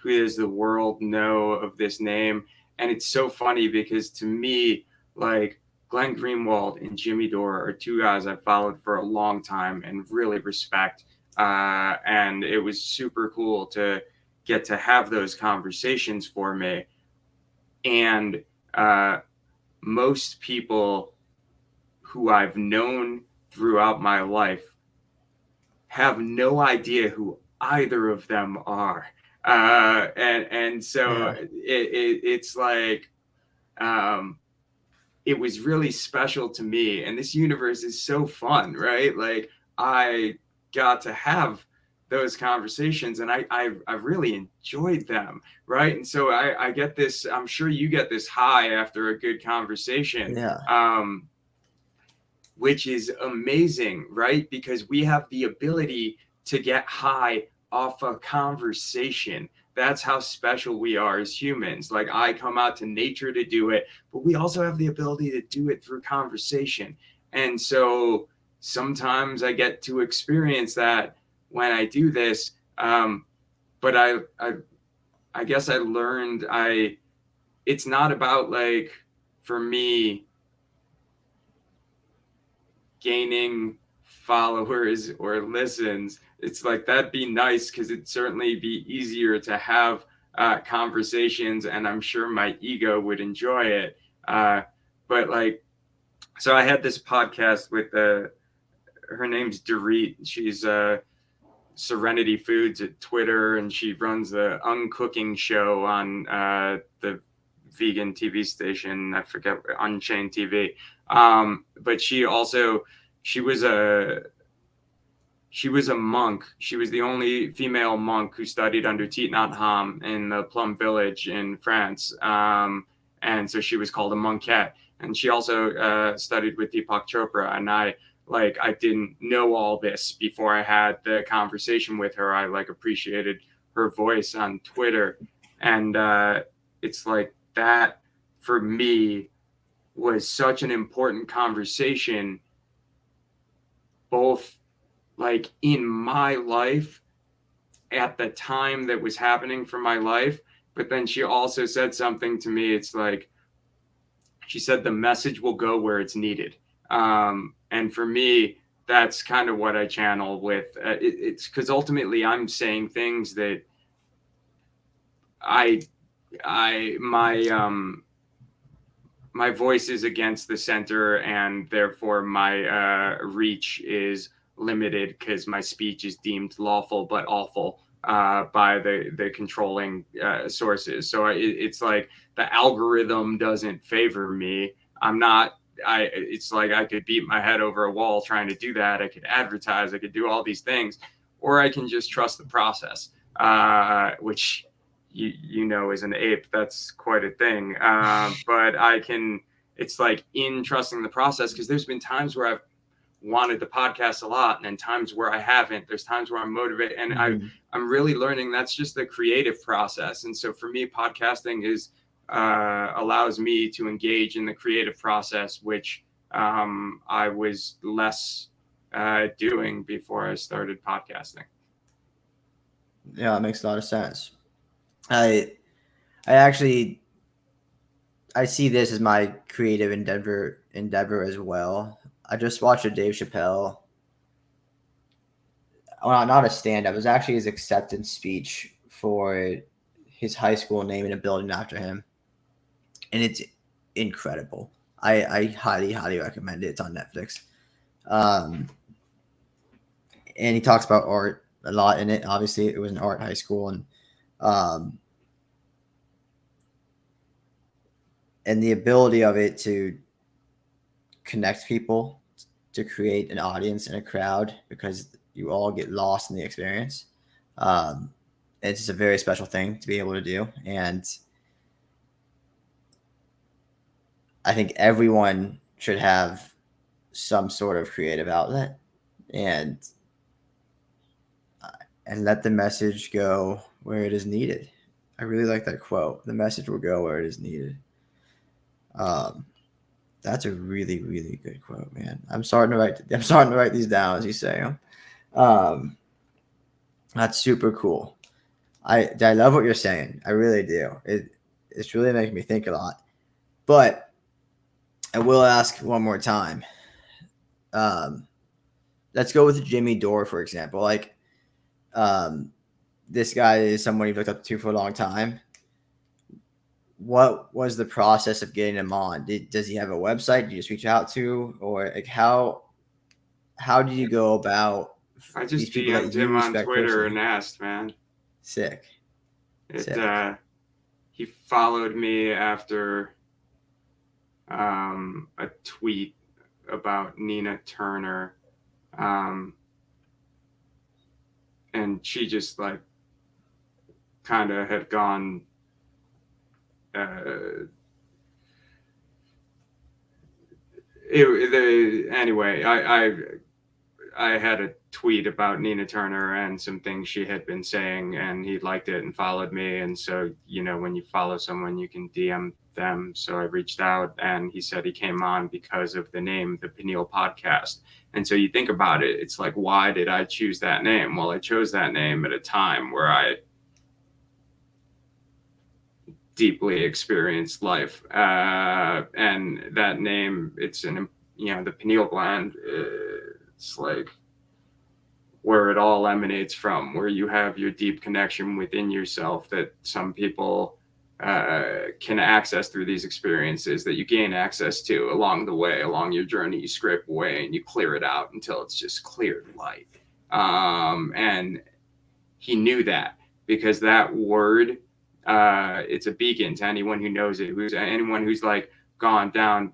[SPEAKER 2] does the world know of this name? And it's so funny because to me, like Glenn Greenwald and Jimmy Dore are two guys I've followed for a long time and really respect. And it was super cool to get to have those conversations for me. And most people who I've known throughout my life have no idea who either of them are. And so it's like, it was really special to me. And this universe is so fun, right? Like I got to have those conversations, and I really enjoyed them, right? And so I get this, I'm sure you get this high after a good conversation.
[SPEAKER 1] Yeah.
[SPEAKER 2] Which is amazing, right? Because we have the ability to get high off a conversation. that's how special we are as humans. Like, I come out to nature to do it, but we also have the ability to do it through conversation. And so sometimes I get to experience that when I do this. But I guess I learned it's not about, like, for me, gaining followers or listens. It's like, that'd be nice because it'd certainly be easier to have conversations, and I'm sure my ego would enjoy it. But like, so I had this podcast with her name's Dorit. She's Serenity Foods at Twitter, and she runs the Uncooking show on the vegan TV station. I forget, Unchained TV. But she was a she was a monk. She was the only female monk who studied under Thich Nhat Hanh in the Plum Village in France. And so she was called a monkette. And she also studied with Deepak Chopra. And I didn't know all this before I had the conversation with her. I appreciated her voice on Twitter. And it's like that for me was such an important conversation, both like in my life at the time that was happening for my life. But then she also said something to me. It's like, she said, the message will go where it's needed. And for me, that's kind of what I channel with. It's because ultimately I'm saying things that my voice is against the center, and therefore my reach is limited because my speech is deemed lawful but awful by the controlling sources. So it's like the algorithm doesn't favor me. It's like I could beat my head over a wall trying to do that. I could advertise, I could do all these things, or I can just trust the process, which as an ape, that's quite a thing. But it's like, in trusting the process, because there's been times where I've wanted the podcast a lot, and then times where I haven't. There's times where I'm motivated, and I'm really learning that's just the creative process. And so for me, podcasting allows me to engage in the creative process, which I was less doing before I started podcasting.
[SPEAKER 1] Yeah, it makes a lot of sense. I actually see this as my creative endeavor as well. I just watched a Dave Chappelle, well, not a stand-up. It was actually his acceptance speech for his high school naming a building after him, and it's incredible. I highly, highly recommend it. It's on Netflix. And he talks about art a lot in it. Obviously, it was an art high school, and the ability of it to connect people, to create an audience and a crowd, because you all get lost in the experience. It's just a very special thing to be able to do. And I think everyone should have some sort of creative outlet, and let the message go where it is needed. I really like that quote. The message will go where it is needed. That's a really, really good quote, man. I'm starting to write these down as you say them. That's super cool. I love what you're saying. I really do. It's really making me think a lot. But I will ask one more time. Let's go with Jimmy Dore, for example. Like, this guy is someone you've looked up to for a long time. What was the process of getting him on? Does he have a website? Did you just reach out to, or like how did you go about?
[SPEAKER 2] I just DM'd him on Twitter and asked, man.
[SPEAKER 1] Sick.
[SPEAKER 2] He followed me after a tweet about Nina Turner, and she just like kind of had gone anyway, I had a tweet about Nina Turner and some things she had been saying, and he liked it and followed me. And so, when you follow someone, you can DM them. So I reached out, and he said he came on because of the name, the Pineal Podcast. And so you think about it, it's like, why did I choose that name? Well, I chose that name at a time where I deeply experienced life. And that name, it's the pineal gland, it's like where it all emanates from, where you have your deep connection within yourself that some people can access through these experiences, that you gain access to along the way, along your journey. You scrape away and you clear it out until it's just cleared light. And he knew that, because that word, it's a beacon to anyone who knows it, anyone who's like gone down,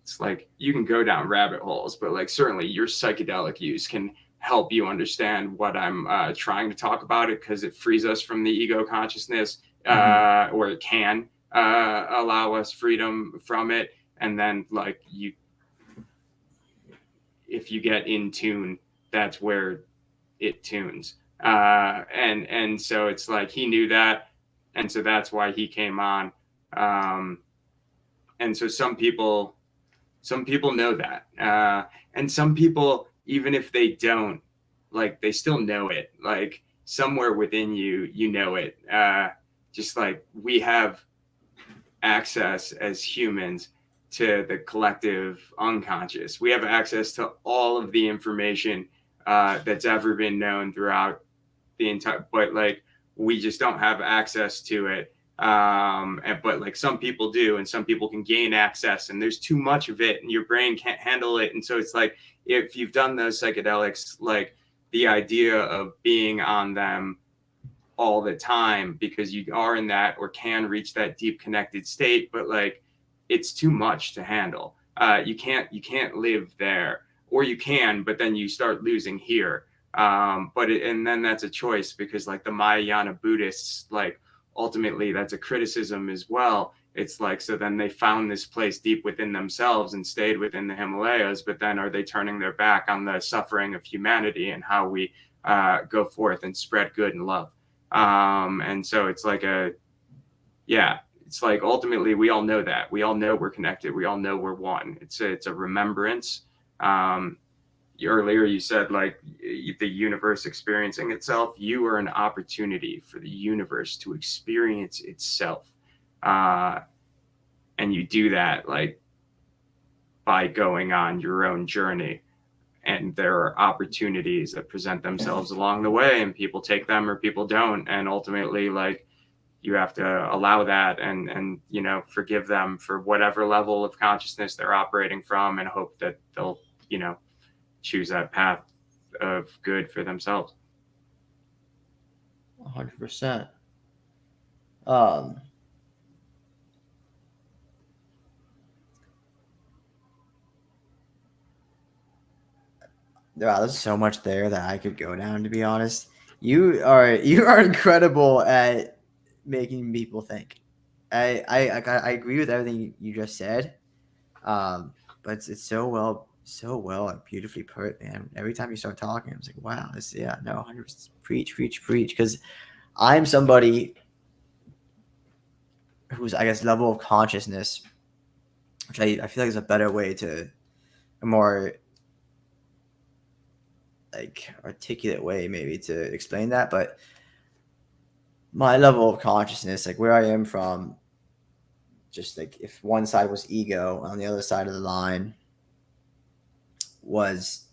[SPEAKER 2] it's like you can go down rabbit holes, but like certainly your psychedelic use can help you understand what I'm trying to talk about, it, because it frees us from the ego consciousness, or it can allow us freedom from it. And then like if you get in tune, that's where it tunes. And so it's like he knew that, and so that's why he came on. And so some people know that, and some people, even if they don't, like, they still know it, like somewhere within you, know it. Just like we have access as humans to the collective unconscious. We have access to all of the information that's ever been known throughout the entire, but like we just don't have access to it. But like some people do, and some people can gain access, and there's too much of it and your brain can't handle it. And so it's like, if you've done those psychedelics, like the idea of being on them all the time, because you are in that, or can reach that deep connected state, but like it's too much to handle. You can't live there, or you can, but then you start losing here. And then that's a choice, because like the Mahayana Buddhists, like ultimately that's a criticism as well. It's like, so then they found this place deep within themselves and stayed within the Himalayas, but then are they turning their back on the suffering of humanity and how we go forth and spread good and love? And so it's like it's like ultimately we all know that. We all know we're connected. We all know we're one. It's a remembrance. Earlier you said like the universe experiencing itself. You are an opportunity for the universe to experience itself. And you do that like by going on your own journey. And there are opportunities that present themselves along the way, and people take them or people don't. And ultimately, like, you have to allow that and forgive them for whatever level of consciousness they're operating from, and hope that they'll, choose that path of good for themselves.
[SPEAKER 1] 100%. Wow, there's so much there that I could go down, to be honest. You are incredible at making people think. I agree with everything you just said. But it's so well and beautifully put, man. Every time you start talking, I was like, wow, 100%, preach. Because I'm somebody whose, I guess, level of consciousness, which I feel like is a better way to, a more like articulate way maybe to explain that, but my level of consciousness, like where I am from, just like if one side was ego, on the other side of the line was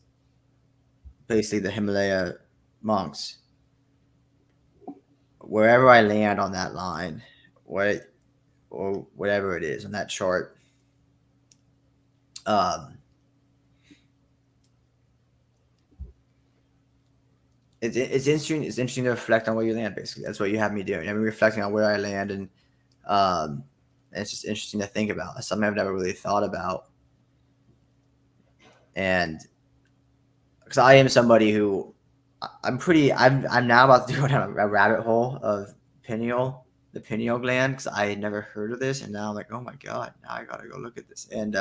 [SPEAKER 1] basically the Himalaya monks. Wherever I land on that line, or whatever it is on that chart, it's interesting. It's interesting to reflect on where you land. Basically, that's what you have me doing. I'm reflecting on where I land, and it's just interesting to think about. It's something I've never really thought about, and because I am somebody who I'm now about to go down a rabbit hole of the pineal gland, because I had never heard of this, and now I'm like, oh my god, now I gotta go look at this. And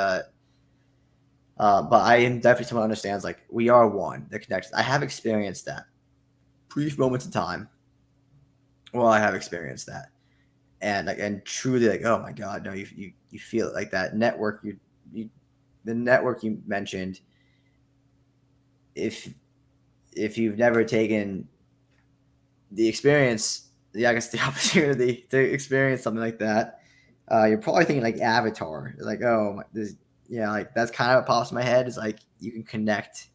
[SPEAKER 1] But I am definitely someone who understands like we are one. They're connected. I have experienced that brief moments in time. Well, I have experienced that, and truly like, oh my god, no, you feel it like that network. You the network you mentioned. If you've never taken the experience, I guess the opportunity to experience something like that, you're probably thinking like Avatar. Like, oh, this, yeah, like that's kind of what pops in my head. Is like you can connect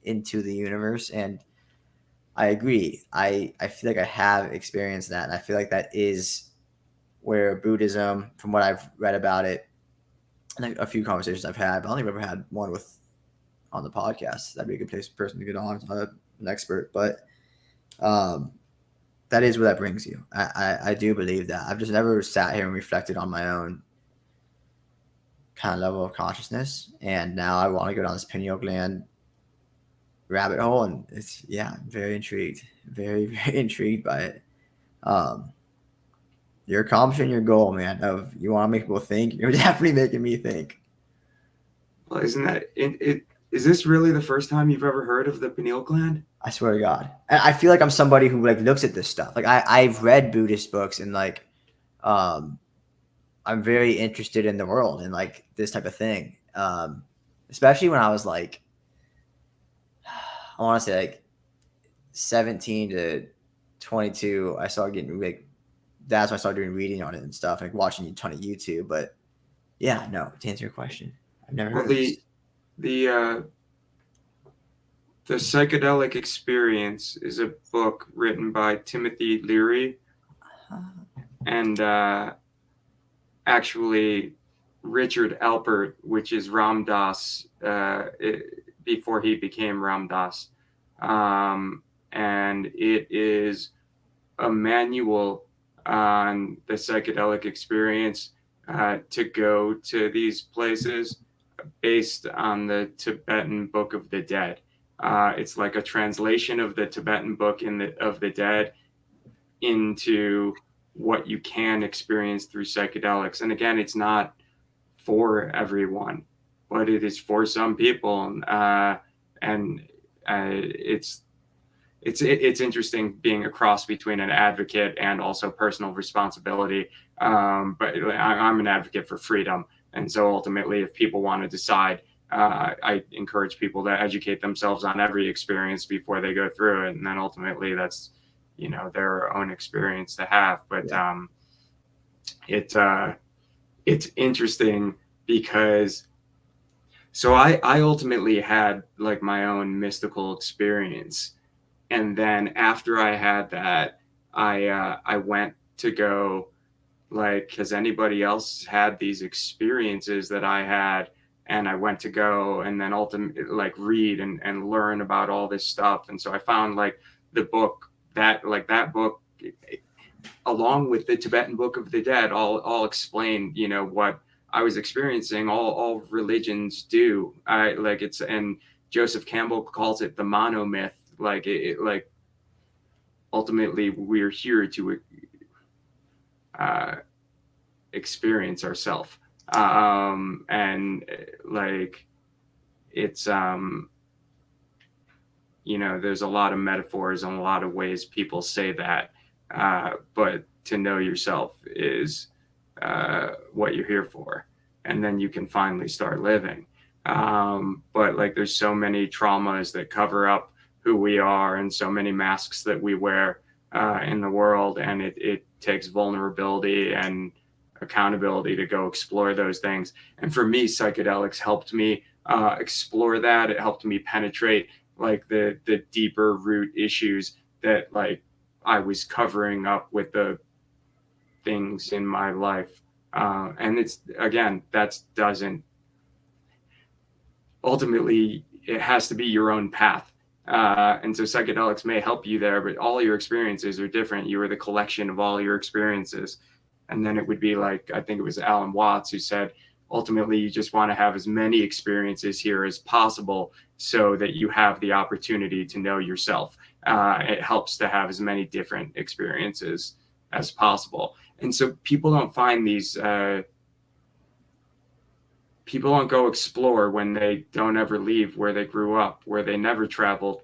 [SPEAKER 1] into the universe, and I agree. I feel like I have experienced that, and I feel like that is where Buddhism, from what I've read about it, and a few conversations I've had, but I don't think I've ever had one with on the podcast. That'd be a good person to get on. I'm not an expert, but um, that is where that brings you. I do believe that. I've just never sat here and reflected on my own kind of level of consciousness, and now I want to go down this pineal gland rabbit hole, and it's I'm very intrigued, very intrigued by it. Um, you're accomplishing your goal, man. Of you want to make people think. You're definitely making me think.
[SPEAKER 2] Well, isn't that it? Is this really the first time you've ever heard of the pineal gland?
[SPEAKER 1] I swear to God. And I feel like I'm somebody who like looks at this stuff. Like I've read Buddhist books, and like um I'm very interested in the world and like this type of thing. Especially when I was like I want to say like 17 to 22, I started getting like that's when I started doing reading on it and stuff, like watching a ton of YouTube. But yeah, no, to answer your question, I've never heard of this.
[SPEAKER 2] The Psychedelic Experience is a book written by Timothy Leary, and actually Richard Alpert, which is Ram Dass, before he became Ram Dass. And it is a manual on the psychedelic experience to go to these places based on the Tibetan Book of the Dead. It's like a translation of the Tibetan Book of the Dead into what you can experience through psychedelics. And again, it's not for everyone, but it is for some people. And it's interesting being a cross between an advocate and also personal responsibility. But I'm an advocate for freedom. And so ultimately, if people want to decide, I encourage people to educate themselves on every experience before they go through it. And then ultimately that's, their own experience to have. But it's interesting because so I ultimately had like my own mystical experience. And then after I had that, I went to go, like, has anybody else had these experiences that I had? And I went to go and then ultimately like read and learn about all this stuff. And so I found like the book that book, along with the Tibetan Book of the Dead, all explain, what I was experiencing. All religions do. And Joseph Campbell calls it the monomyth. Like like ultimately we're here to experience ourselves. And like it's there's a lot of metaphors and a lot of ways people say that, but to know yourself is what you're here for, and then you can finally start living. But like there's so many traumas that cover up who we are, and so many masks that we wear in the world, and it takes vulnerability and accountability to go explore those things. And for me, psychedelics helped me explore that. It helped me penetrate like the deeper root issues that like I was covering up with the things in my life. And it's, again, that doesn't, ultimately it has to be your own path. And so psychedelics may help you there, but all your experiences are different. You are the collection of all your experiences. And then it would be like, I think it was Alan Watts who said, ultimately, you just want to have as many experiences here as possible so that you have the opportunity to know yourself. It helps to have as many different experiences as possible. And so people don't find these people don't go explore when they don't ever leave where they grew up, where they never traveled,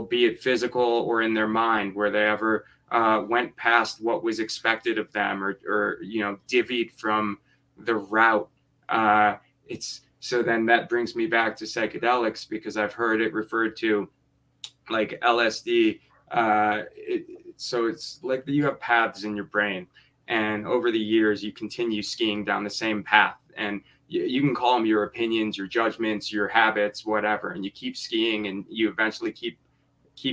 [SPEAKER 2] be it physical or in their mind, where they ever went past what was expected of them, or divvied from the route. It's so then that brings me back to psychedelics, because I've heard it referred to like LSD. So it's like you have paths in your brain, and over the years you continue skiing down the same path, and you can call them your opinions, your judgments, your habits, whatever, and you keep skiing, and you eventually keep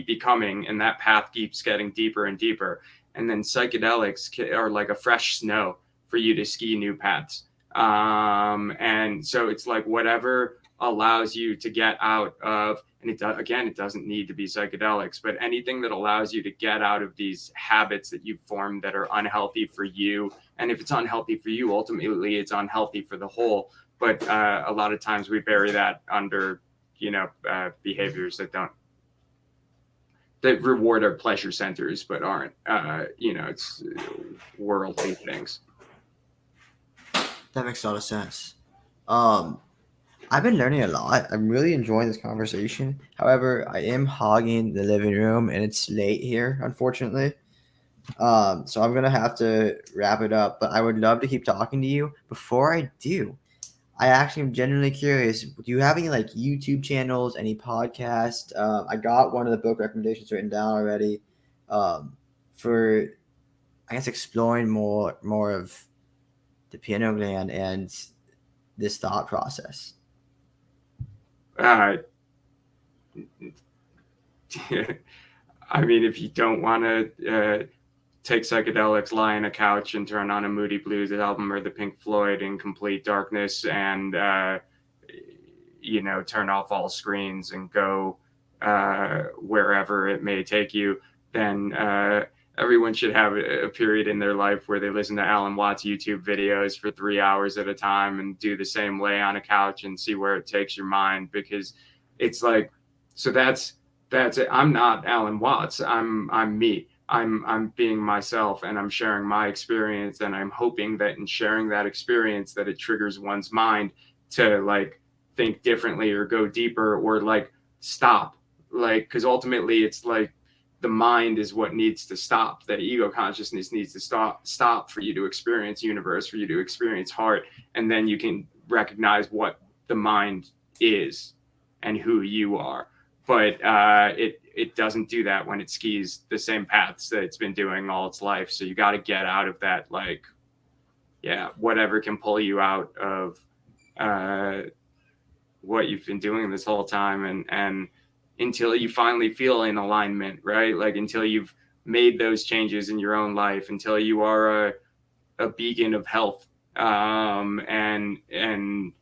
[SPEAKER 2] becoming, and that path keeps getting deeper and deeper. And then psychedelics are like a fresh snow for you to ski new paths. And so it's like whatever allows you to get out of, and it doesn't need to be psychedelics, but anything that allows you to get out of these habits that you've formed that are unhealthy for you. And if it's unhealthy for you, ultimately it's unhealthy for the whole. But a lot of times we bury that under behaviors that reward our pleasure centers, but aren't, it's worldly things.
[SPEAKER 1] That makes a lot of sense. I've been learning a lot. I'm really enjoying this conversation. However, I am hogging the living room, and it's late here, unfortunately. So I'm gonna have to wrap it up. But I would love to keep talking to you. Before I do, I actually am genuinely curious. Do you have any like YouTube channels, any podcast? I got one of the book recommendations written down already. For I guess exploring more of the pineal gland and this thought process.
[SPEAKER 2] Uh, I mean, if you don't want to take psychedelics, lie on a couch and turn on a Moody Blues album or the Pink Floyd in complete darkness, and turn off all screens and go wherever it may take you, then everyone should have a period in their life where they listen to Alan Watts YouTube videos for 3 hours at a time and do the same lay on a couch and see where it takes your mind. Because it's like, so that's it. I'm not Alan Watts. I'm me. I'm being myself, and I'm sharing my experience, and I'm hoping that in sharing that experience that it triggers one's mind to like think differently or go deeper or like stop, like, because ultimately it's like the mind is what needs to stop. The ego consciousness needs to stop for you to experience universe, for you to experience heart, and then you can recognize what the mind is and who you are. But it doesn't do that when it skis the same paths that it's been doing all its life. So you got to get out of that, like, whatever can pull you out of what you've been doing this whole time, and until you finally feel in alignment, right? Like until you've made those changes in your own life, until you are a beacon of health, and in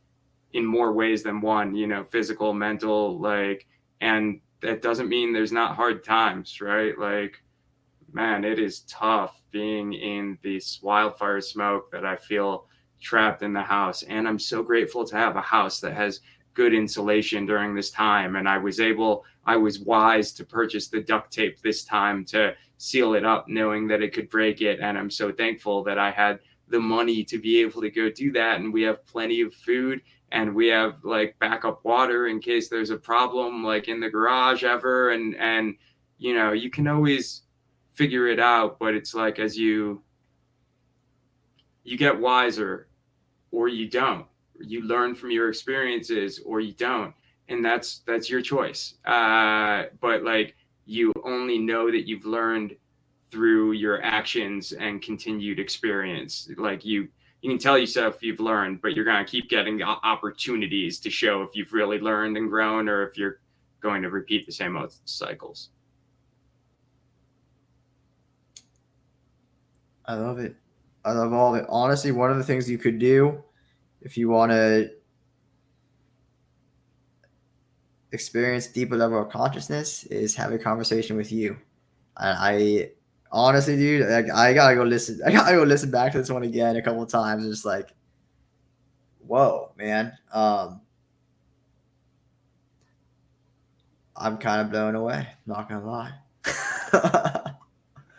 [SPEAKER 2] more ways than one, physical, mental, like, and that doesn't mean there's not hard times, right? Like, man, it is tough being in this wildfire smoke that I feel trapped in the house. And I'm so grateful to have a house that has good insulation during this time. And I was wise to purchase the duct tape this time to seal it up, knowing that it could break it. And I'm so thankful that I had the money to be able to go do that. And we have plenty of food, and we have like backup water in case there's a problem, like in the garage ever. And you can always figure it out, but it's like as you get wiser, or you don't. You learn from your experiences, or you don't, and that's your choice. But like, you only know that you've learned through your actions and continued experience. Like you can tell yourself you've learned, but you're going to keep getting opportunities to show if you've really learned and grown, or if you're going to repeat the same old cycles.
[SPEAKER 1] I love it. I love all of it. Honestly, one of the things you could do if you want to experience deeper level of consciousness is have a conversation with you. I honestly, dude, like, I gotta go listen. I gotta go listen back to this one again a couple of times. And just like, whoa, man. I'm kind of blown away. Not gonna lie.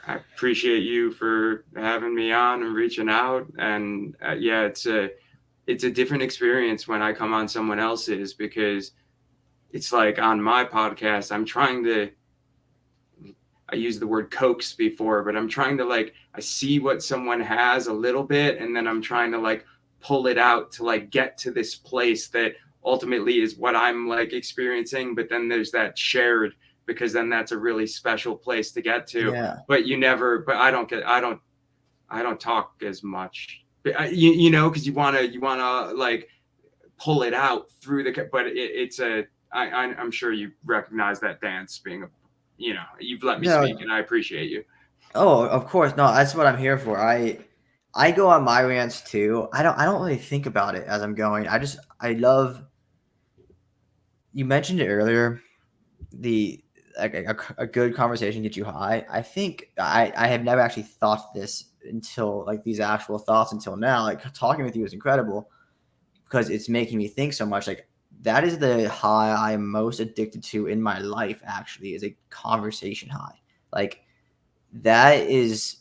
[SPEAKER 2] I appreciate you for having me on and reaching out. And it's it's a different experience when I come on someone else's, because it's like on my podcast, I'm trying to, I used the word coax before, but I'm trying to like, I see what someone has a little bit, and then I'm trying to like pull it out to like get to this place that ultimately is what I'm like experiencing. But then there's that shared, because then that's a really special place to get to.
[SPEAKER 1] Yeah.
[SPEAKER 2] But you never, but I don't talk as much. But you know, because you wanna like pull it out through the. But it's a. I'm sure you recognize that dance being a. You know, you've let me
[SPEAKER 1] No.
[SPEAKER 2] speak, and I appreciate you.
[SPEAKER 1] Oh, of course. No, that's what I'm here for. I go on my rants too. I don't really think about it as I'm going. I love. You mentioned it earlier. The like a good conversation gets you high. I think I have never actually thought this until like these actual thoughts until now. Like talking with you is incredible because it's making me think so much. Like that is the high I am most addicted to in my life. Actually, is a conversation high. Like that is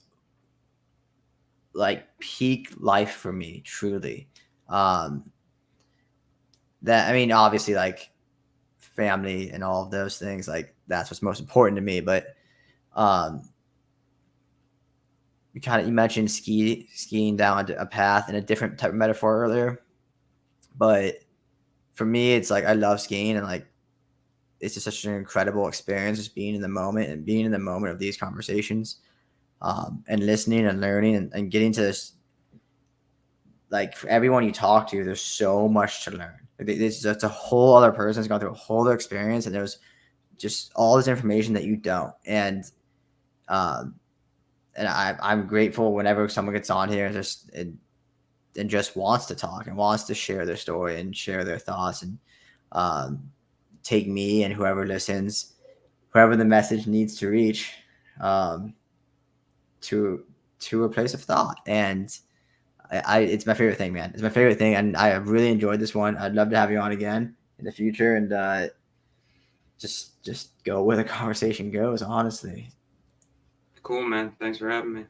[SPEAKER 1] like peak life for me, truly. Um, that I mean, obviously, like family and all of those things, like that's what's most important to me. But um, you mentioned skiing down a path in a different type of metaphor earlier, but for me, it's like I love skiing and like it's just such an incredible experience just being in the moment and being in the moment of these conversations and listening and learning and getting to this. Like for everyone you talk to, there's so much to learn. It's just a whole other person that's gone through a whole other experience, and there's just all this information that you don't. Um, and I'm grateful whenever someone gets on here and just wants to talk and wants to share their story and share their thoughts and um, take me and whoever listens, whoever the message needs to reach, um, to a place of thought. And it's my favorite thing, man. It's my favorite thing, and I have really enjoyed this one. I'd love to have you on again in the future, and just go where the conversation goes. Honestly.
[SPEAKER 2] Cool, man. Thanks for having me.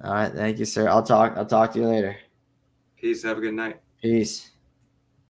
[SPEAKER 1] All right, thank you, sir. I'll talk to you later.
[SPEAKER 2] Peace. Have a good night.
[SPEAKER 1] Peace.